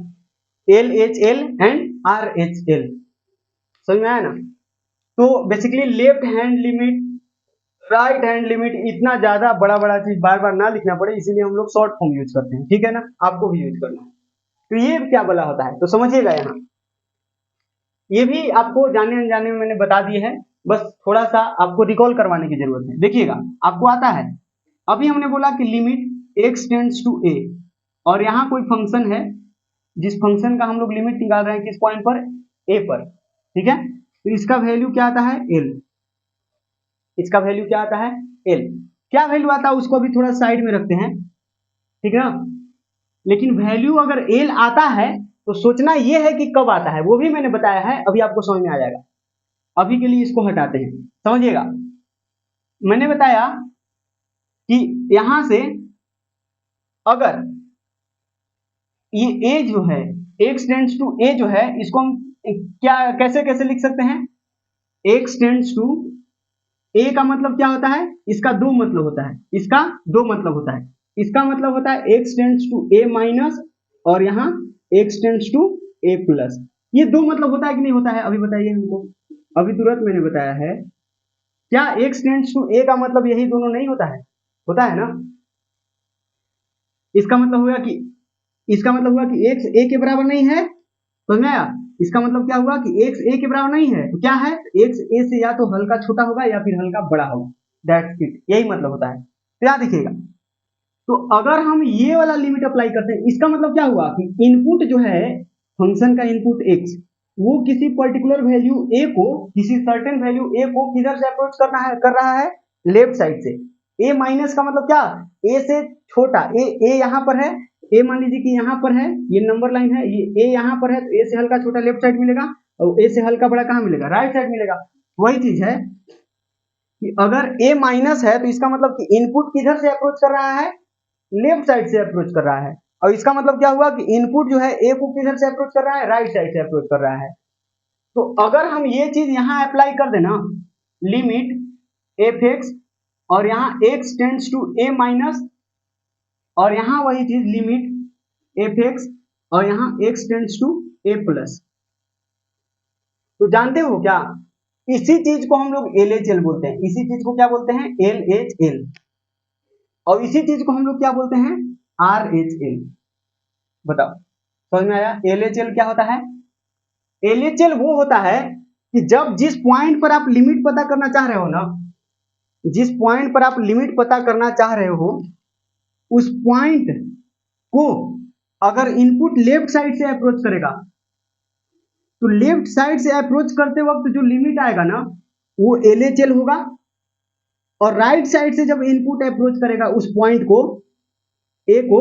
L H L and are H L, समझ में आया ना। तो basically left hand limit, right hand limit, इतना ज्यादा बड़ा बड़ा चीज बार बार ना लिखना पड़े, इसीलिए हम लोग शॉर्ट फॉर्म यूज करते हैं। ठीक है ना, आपको भी यूज करना है। तो ये क्या बोला होता है तो समझिएगा, यहाँ ये भी आपको जाने अनजाने में मैंने बता दिए हैं, बस थोड़ा सा आपको रिकॉल करवाने की जरूरत है। देखिएगा, आपको आता है, अभी हमने बोला कि limit x tends to a, और यहाँ कोई फंक्शन है जिस फंक्शन का हम लोग लिमिट निकाल रहे हैं किस पॉइंट पर, a पर। ठीक है, तो इसका वैल्यू क्या आता है, l, इसका वैल्यू क्या आता है, l। क्या वैल्यू आता है उसको अभी थोड़ा साइड में रखते हैं, ठीक है ना। लेकिन वैल्यू अगर l आता है तो सोचना यह है कि कब आता है, वो भी मैंने बताया है, अभी आपको समझ में आ जाएगा। अभी के लिए इसको हटाते हैं, समझिएगा। मैंने बताया कि यहां से अगर ये a जो है, x टेंड्स टू a जो है, इसको हम क्या कैसे कैसे लिख सकते हैं, x टेंड्स टू ए का मतलब क्या होता है, इसका दो मतलब होता है, इसका दो मतलब होता है। इसका मतलब होता है x tends to A minus, और यहाँ x tends to A plus. ये दो मतलब होता है कि नहीं होता है, अभी बताइए हमको। अभी तुरंत मैंने बताया है, क्या एक्स टेंड्स टू ए का मतलब यही दोनों नहीं होता है? होता है ना। इसका मतलब हुआ कि इसका मतलब हुआ कि एक्स ए के बराबर नहीं है, समझ में आया? इसका मतलब क्या हुआ कि एक्स ए के बराबर नहीं है, तो क्या है, एक्स ए से या तो हल्का छोटा होगा या फिर हल्का बड़ा होगा, दैट्स इट, यही मतलब होता है। तो याद देखिएगा, तो अगर हम ये वाला लिमिट अप्लाई करते हैं, इसका मतलब क्या हुआ कि इनपुट जो है, फंक्शन का इनपुट एक्स, वो किसी पर्टिकुलर वैल्यू ए को, किसी सर्टेन वैल्यू ए को किधर से अप्रोच करना है, कर रहा है, लेफ्ट साइड से। ए माइनस का मतलब क्या, ए से छोटा, ए यहाँ पर है, ए मान लीजिए कि यहाँ पर है, ये नंबर लाइन है, ये ए यहाँ पर है, तो ए से हल्का छोटा लेफ्ट साइड मिलेगा, और ए से हल्का बड़ा कहाँ मिलेगा, राइट साइड मिलेगा। वही चीज है कि अगर ए माइनस है, तो इसका मतलब कि इनपुट किधर से अप्रोच कर रहा है, लेफ्ट साइड से अप्रोच कर रहा है। और इसका मतलब क्या हुआ कि इनपुट जो है ए को किधर से अप्रोच कर रहा है, राइट साइड से अप्रोच कर रहा है। तो अगर हम ये चीज यहाँ अप्लाई कर देना, लिमिट एफ एक्स, और यहाँ x tends to A minus, और यहाँ वही चीज लिमिट एफ एक्स, और यहाँ x tends to A plus. तो जानते हो क्या, इसी चीज को हम लोग एल एच एल बोलते हैं, इसी चीज को क्या बोलते हैं, एल एच एल, और इसी चीज को हम लोग क्या बोलते हैं, आर एच एल। बताओ, समझ में आया? एल एच एल क्या होता है? एल एच एल वो होता है कि जब जिस पॉइंट पर आप लिमिट पता करना चाह रहे हो ना, जिस पॉइंट पर आप लिमिट पता करना चाह रहे हो, उस पॉइंट को अगर इनपुट लेफ्ट साइड से अप्रोच करेगा, तो लेफ्ट साइड से अप्रोच करते वक्त जो लिमिट आएगा ना, वो एल एच एल होगा। और राइट साइड से जब इनपुट अप्रोच करेगा उस पॉइंट को, ए को,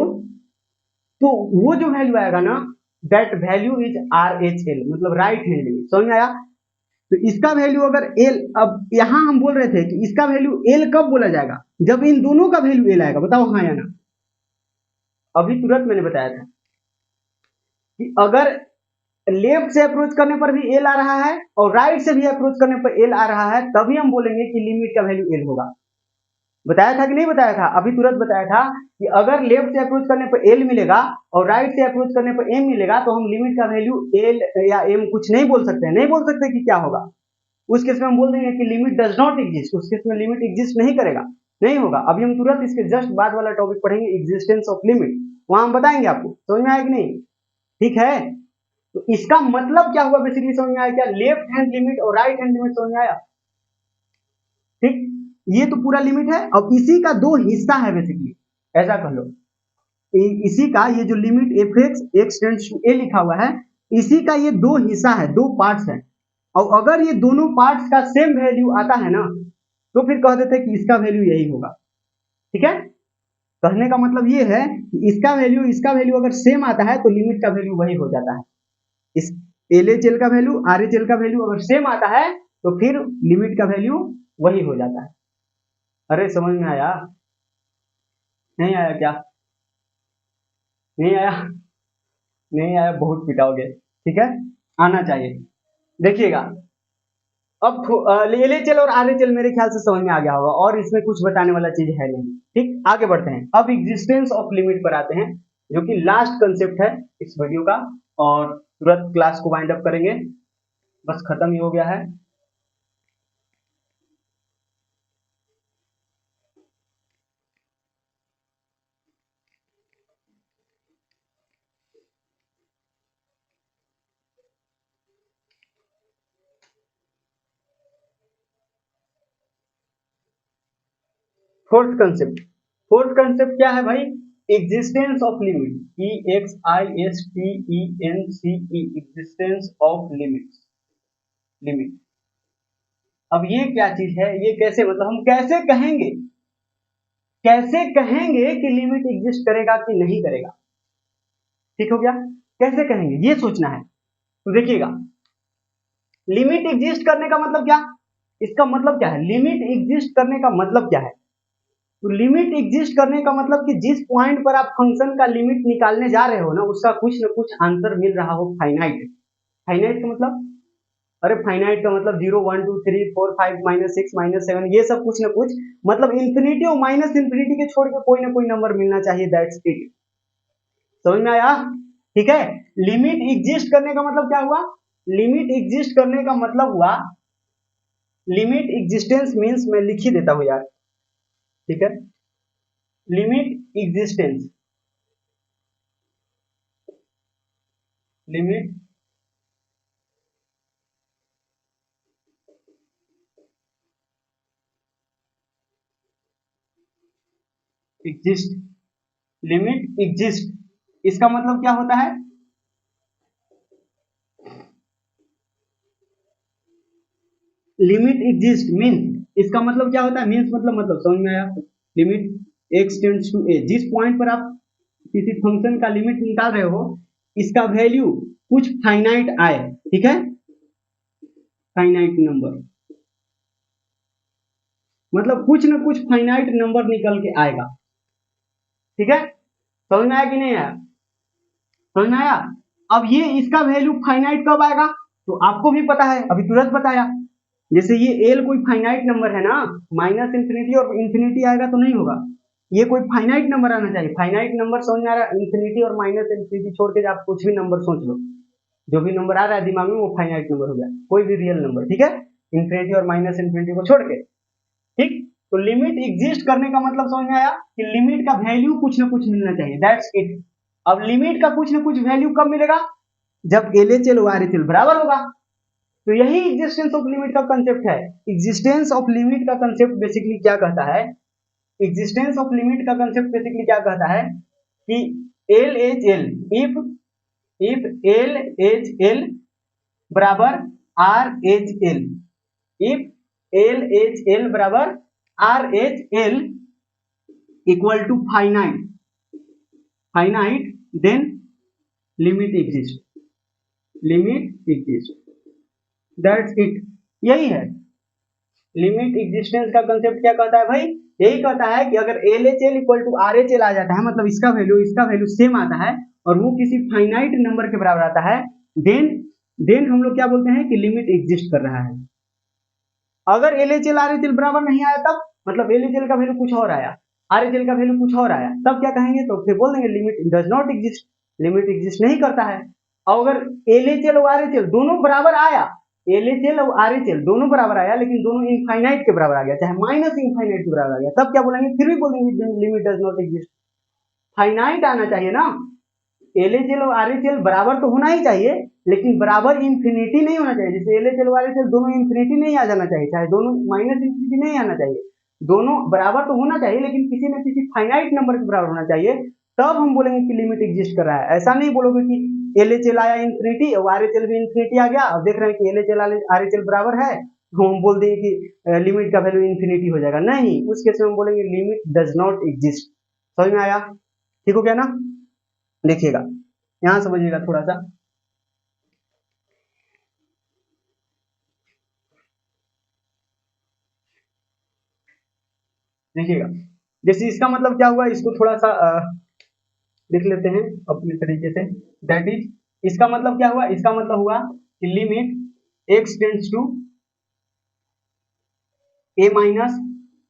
तो वो जो वैल्यू आएगा ना, that value is are H L, मतलब राइट हैंड लिमिट। समझ में आया? तो इसका वैल्यू अगर एल, अब यहां हम बोल रहे थे कि इसका वैल्यू एल कब बोला जाएगा, जब इन दोनों का वैल्यू एल आएगा। बताओ हाँ या ना। अभी तुरंत मैंने बताया था कि अगर लेफ्ट से अप्रोच करने पर भी एल आ रहा है और राइट से भी अप्रोच करने पर एल आ रहा है, तभी हम बोलेंगे कि लिमिट का वैल्यू एल होगा। बताया था कि नहीं बताया था? अभी तुरंत बताया था कि अगर लेफ्ट से अप्रोच करने पर एल मिलेगा और राइट से अप्रोच करने पर एम मिलेगा, तो हम लिमिट का वैल्यू एल या एम कुछ नहीं बोल सकते हैं, नहीं बोल सकते कि क्या होगा। उस केस में हम बोल देंगे कि लिमिट डज नॉट एग्जिस्ट, उस केस में लिमिट एग्जिस्ट नहीं करेगा, नहीं होगा। अभी हम तुरंत इसके जस्ट बाद वाला टॉपिक पढ़ेंगे, एग्जिस्टेंस ऑफ लिमिट, वहां हम बताएंगे आपको। समझ में आया कि नहीं? ठीक है, तो इसका मतलब क्या हुआ बेसिकली, समझ में आया क्या? लेफ्ट हैंड लिमिट और राइट हैंड लिमिट, समझ में आया? ठीक, ये तो पूरा लिमिट है। अब इसी का दो हिस्सा है बेसिकली, ऐसा कह लो। इसी का ये जो limit f x x tends to A लिखा हुआ है, इसी का ये दो हिस्सा है, दो पार्ट्स है। और अगर ये दोनों पार्ट्स का सेम वैल्यू आता है ना, तो फिर कह देते कि इसका वैल्यू यही होगा। ठीक है, कहने का मतलब ये है कि इसका वैल्यू अगर सेम आता है तो लिमिट का वैल्यू वही हो जाता है। इस एल एच एल का वैल्यू, आर एच एल का वैल्यू अगर सेम आता है, तो फिर लिमिट का वैल्यू वही हो जाता है। अरे समझ में आया? नहीं आया क्या? नहीं आया? नहीं आया, बहुत पिटाओगे। ठीक है, आना चाहिए। देखिएगा, अब एल एच एल और आर एच एल मेरे ख्याल से समझ में आ गया होगा, और इसमें कुछ बताने वाला चीज है नहीं। ठीक, आगे बढ़ते हैं। अब एग्जिस्टेंस ऑफ लिमिट पर आते हैं, जो कि लास्ट कंसेप्ट है इस वीडियो का, और तुरंत क्लास को वाइंड अप करेंगे, बस खत्म ही हो गया है। फोर्थ कंसेप्ट क्या है भाई? Existence of limit, EXISTENCE, existence of limit. अब ये क्या चीज है, ये कैसे, मतलब हम कैसे कहेंगे कि लिमिट एग्जिस्ट करेगा कि नहीं करेगा? ठीक हो गया, कैसे कहेंगे ये सोचना है। तो देखिएगा, लिमिट एग्जिस्ट करने का मतलब क्या, इसका मतलब क्या है, लिमिट एग्जिस्ट करने का मतलब क्या है? तो लिमिट एग्जिस्ट करने का मतलब कि जिस पॉइंट पर आप फंक्शन का लिमिट निकालने जा रहे हो ना, उसका कुछ ना कुछ आंसर मिल रहा हो फाइनाइट। फाइनाइट का मतलब अरे फाइनाइट का मतलब 0 1 2 3 4 5 -6 -7 ये सब कुछ ना कुछ मतलब इंफिनिटी और माइनस इंफिनिटी के छोड़ के कोई ना कोई नंबर मिलना चाहिए, दैट्स इट। समझ में आया? ठीक है। लिमिट एग्जिस्ट करने का मतलब क्या हुआ? लिमिट एग्जिस्ट करने का मतलब हुआ, लिमिट एग्जिस्टेंस मीन्स, मैं लिख ही देता हूं यार, ठीक है। Limit existence, limit exist, limit exist, इसका मतलब क्या होता है? लिमिट एग्जिस्ट मीन्स, इसका मतलब क्या होता है? मीन्स मतलब समझ में आया? लिमिट एक्स टेंड्स टू ए, जिस पॉइंट पर आप किसी फंक्शन का लिमिट निकाल रहे हो, इसका वैल्यू कुछ फाइनाइट आए, ठीक है, फाइनाइट नंबर, मतलब कुछ ना कुछ फाइनाइट नंबर निकल के आएगा, ठीक है। समझ में आया कि नहीं आया? समझ में आया? अब ये इसका वैल्यू फाइनाइट कब आएगा? तो आपको भी पता है, अभी तुरंत बताया। जैसे ये एल कोई फाइनाइट नंबर है ना, माइनस इंफिनिटी और इंफिनिटी आएगा तो नहीं होगा, ये कोई फाइनाइट नंबर आना चाहिए। फाइनाइट नंबर समझ में आ रहा है? इंफिनिटी और माइनस इंफिनिटी छोड़ के आप कुछ भी नंबर सोच लो, जो भी नंबर आ रहा है दिमाग में वो फाइनाइट नंबर हो गया, कोई भी रियल नंबर, ठीक है, इंफिनिटी और माइनस इंफिनिटी को छोड़ के, ठीक। तो लिमिट एग्जिस्ट करने का मतलब समझ में आया कि लिमिट का वैल्यू कुछ ना कुछ मिलना चाहिए, दैट्स इट। अब लिमिट का कुछ ना कुछ वैल्यू कब मिलेगा? जब एलएचएल और आरएचएल बराबर होगा। तो यही एग्जिस्टेंस ऑफ लिमिट का कंसेप्ट है। एग्जिस्टेंस ऑफ लिमिट का कंसेप्ट बेसिकली क्या कहता है? एग्जिस्टेंस ऑफ लिमिट का कंसेप्ट बेसिकली क्या कहता है कि L H L, if L H L बराबर R H L, if L H L बराबर R H L equal to finite, finite then limit exist, limit exist, that's it. यही है limit existence का concept. क्या कहता है भाई? यही कहता है कि अगर L H L equal to R H L आ जाता है, मतलब इसका वैल्यू सेम आता है और वो किसी फाइनाइट नंबर के बराबर आता है, देन हम लोग क्या बोलते हैं कि लिमिट एग्जिस्ट कर रहा है। अगर L H L R H L बराबर नहीं आया तब, मतलब एल एच एल का वैल्यू कुछ और आया, आर एच एल का वैल्यू कुछ और आया, तब क्या कहेंगे? तो फिर बोल देंगे limit does not exist, limit exist नहीं करता है। और अगर एल एच एल और आर एच एल दोनों बराबर आया, एल एच एल और आर एच एल दोनों बराबर आया लेकिन दोनों इनफाइनाइट के बराबर आ गया, चाहे माइनस इनफाइनाइट के बराबर आ गया, तब क्या बोलेंगे? फिर भी बोलेंगे limit does not exist. Finite आना चाहिए ना, एल एच एल और आर एच एल बराबर तो होना ही चाहिए लेकिन बराबर इंफिनिटी नहीं होना चाहिए। जैसे एल एच एल और आर एच एल दोनों इंफिनिटी नहीं आ जाना चाहिए, चाहे दोनों माइनस इंफिनिटी नहीं आना चाहिए, दोनों बराबर तो होना चाहिए लेकिन किसी न किसी फाइनाइट नंबर के बराबर होना चाहिए, तब हम बोलेंगे कि लिमिट एग्जिस्ट कर रहा है। ऐसा नहीं बोलोगे कि एल एच एल आया इंफिनिटी और आर एच एल भी इंफिनिटी आ गया, अब देख रहे हैं कि L H L R H L बराबर है, तो हम बोल देंगे कि लिमिट का वैल्यू इंफिनिटी हो जाएगा। नहीं, उस केस में हम बोलेंगे लिमिट डज नॉट एग्जिस्ट। समझ में आया? ठीक हो गया ना? देखिएगा, यहां समझिएगा थोड़ा सा। देखिएगा, जैसे इसका मतलब क्या हुआ, इसको थोड़ा सा लिख लेते हैं अपने तरीके से। दैट इज, इसका मतलब क्या हुआ? इसका मतलब हुआ कि limit x tends to A minus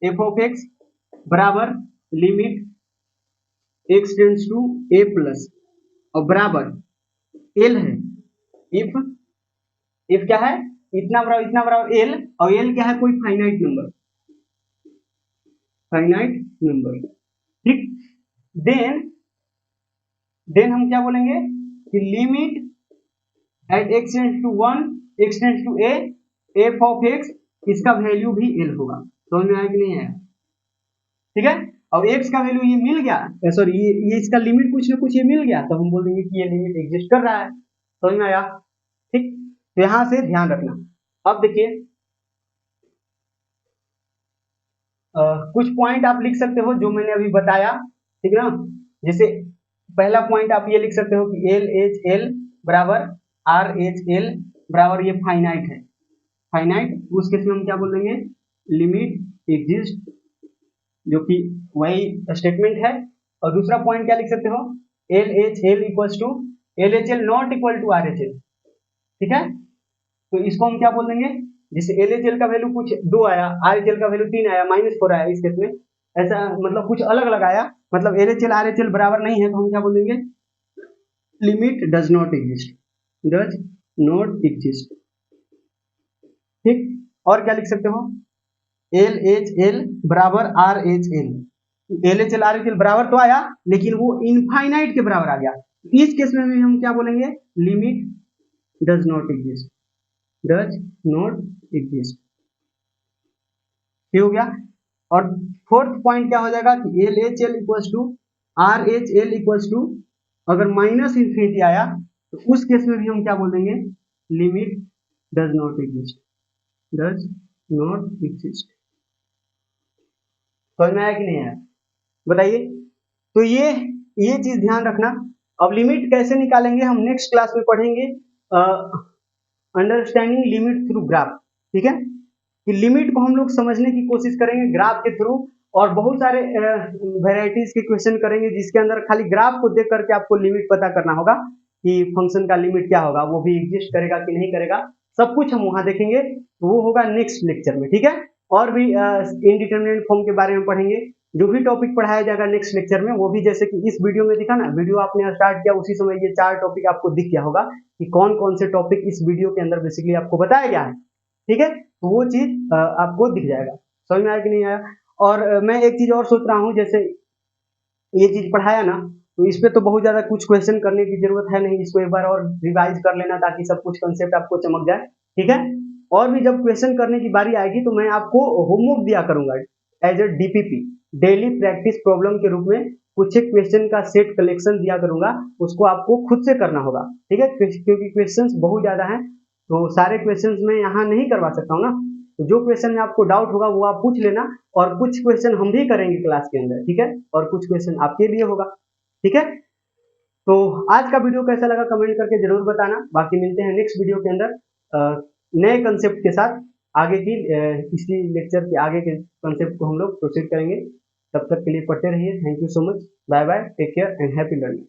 f of x बराबर limit x tends to A plus, और बराबर एल है, इफ, इफ क्या है? इतना बराबर एल, और एल क्या है? कोई फाइनाइट नंबर, फाइनाइट नंबर, ठीक। देन हम क्या बोलेंगे कि limit at x tends to 1 x tends to a f of x, इसका वैल्यू भी एल होगा। समझ में आया कि नहीं आया? ठीक है। अब एक्स का वैल्यू ये मिल गया, सॉरी ये इसका लिमिट कुछ ना कुछ ये मिल गया, तो हम बोल देंगे कि ये लिमिट एग्जिस्ट कर रहा है। समझ में आया? ठीक। तो यहां से ध्यान रखना। अब देखिए, कुछ पॉइंट आप लिख सकते हो जो मैंने अभी बताया, ठीक है ना। जैसे पहला पॉइंट आप ये लिख सकते हो कि एल एच एल बराबर आर एच एल बराबर ये फाइनाइट है, फाइनाइट, उस केस में हम क्या बोल देंगे? लिमिट एग्जिस्ट, जो कि वही स्टेटमेंट है। और दूसरा पॉइंट क्या लिख सकते हो? L H L equal to L H L not equal to R H L, ठीक है। तो इसको हम क्या बोल देंगे, जैसे LHL का वैल्यू कुछ 2 आया, RHL का वैल्यू 3 आया, -4 आया इस केस में, ऐसा मतलब कुछ अलग अलग आया, मतलब LHL RHL बराबर नहीं है, तो हम क्या बोल देंगे, limit does not exist, does not exist. ठीक, और क्या लिख सकते हो, LHL बराबर RHL, LHL RHL बराबर तो आया लेकिन वो इनफाइनाइट के बराबर आ गया, इस केस में भी हम क्या बोलेंगे, limit does not exist, does not exist. ठीक हो गया। और फोर्थ पॉइंट क्या हो जाएगा कि LHL equals to RHL equals to, अगर माइनस इंफिनिटी आया तो उस केस में भी हम क्या बोल देंगे, limit does not exist, does not exist. समझ में आया कि नहीं आया, बताइए। तो ये चीज ध्यान रखना। अब लिमिट कैसे निकालेंगे हम नेक्स्ट क्लास में पढ़ेंगे, अंडरस्टैंडिंग लिमिट थ्रू ग्राफ। ठीक है, कि लिमिट को हम लोग समझने की कोशिश करेंगे ग्राफ के थ्रू, और बहुत सारे वेराइटीज के क्वेश्चन करेंगे जिसके अंदर खाली ग्राफ को देख करके आपको लिमिट पता करना होगा कि फंक्शन का लिमिट क्या होगा, वो भी एग्जिस्ट करेगा कि नहीं करेगा, सब कुछ हम वहां देखेंगे। तो वो होगा नेक्स्ट लेक्चर में। ठीक है, और भी इनडिटरमिनेट फॉर्म के बारे में पढ़ेंगे, जो भी टॉपिक पढ़ाया जाएगा नेक्स्ट लेक्चर में, वो भी जैसे कि इस वीडियो में दिखा ना, वीडियो आपने स्टार्ट किया उसी समय ये 4 टॉपिक आपको दिख गया होगा कि कौन कौन से टॉपिक इस वीडियो के अंदर बेसिकली आपको बताया गया है। ठीक है, तो वो चीज आपको दिख जाएगा। समझ में आया कि नहीं आया। और मैं एक चीज और सोच रहा हूँ, जैसे ये चीज पढ़ाया ना, तो इस पे तो बहुत ज्यादा कुछ क्वेश्चन करने की जरूरत है नहीं, इसको एक बार और रिवाइज कर लेना ताकि सब कुछ कंसेप्ट आपको चमक जाए। ठीक है, और भी जब क्वेश्चन करने की बारी आएगी तो मैं आपको होमवर्क दिया करूंगा as a DPP, daily practice problem के रूप में कुछ एक क्वेश्चन का सेट कलेक्शन दिया करूंगा, उसको आपको खुद से करना होगा। ठीक है, क्योंकि क्वेश्चंस बहुत ज्यादा हैं, तो सारे क्वेश्चंस मैं यहाँ नहीं करवा सकता हूँ ना, तो जो क्वेश्चन में आपको डाउट होगा वो आप पूछ लेना, और कुछ क्वेश्चन हम भी करेंगे क्लास के अंदर। ठीक है, और कुछ क्वेश्चन आपके लिए होगा। ठीक है, तो आज का वीडियो कैसा लगा कमेंट करके जरूर बताना। बाकी मिलते हैं नेक्स्ट वीडियो के अंदर नए कंसेप्ट के साथ, आगे की इसी लेक्चर के आगे के कंसेप्ट को हम लोग प्रोसीड करेंगे। तब तक के लिए पढ़ते रहिए। Thank you so much, bye bye, take care and happy learning.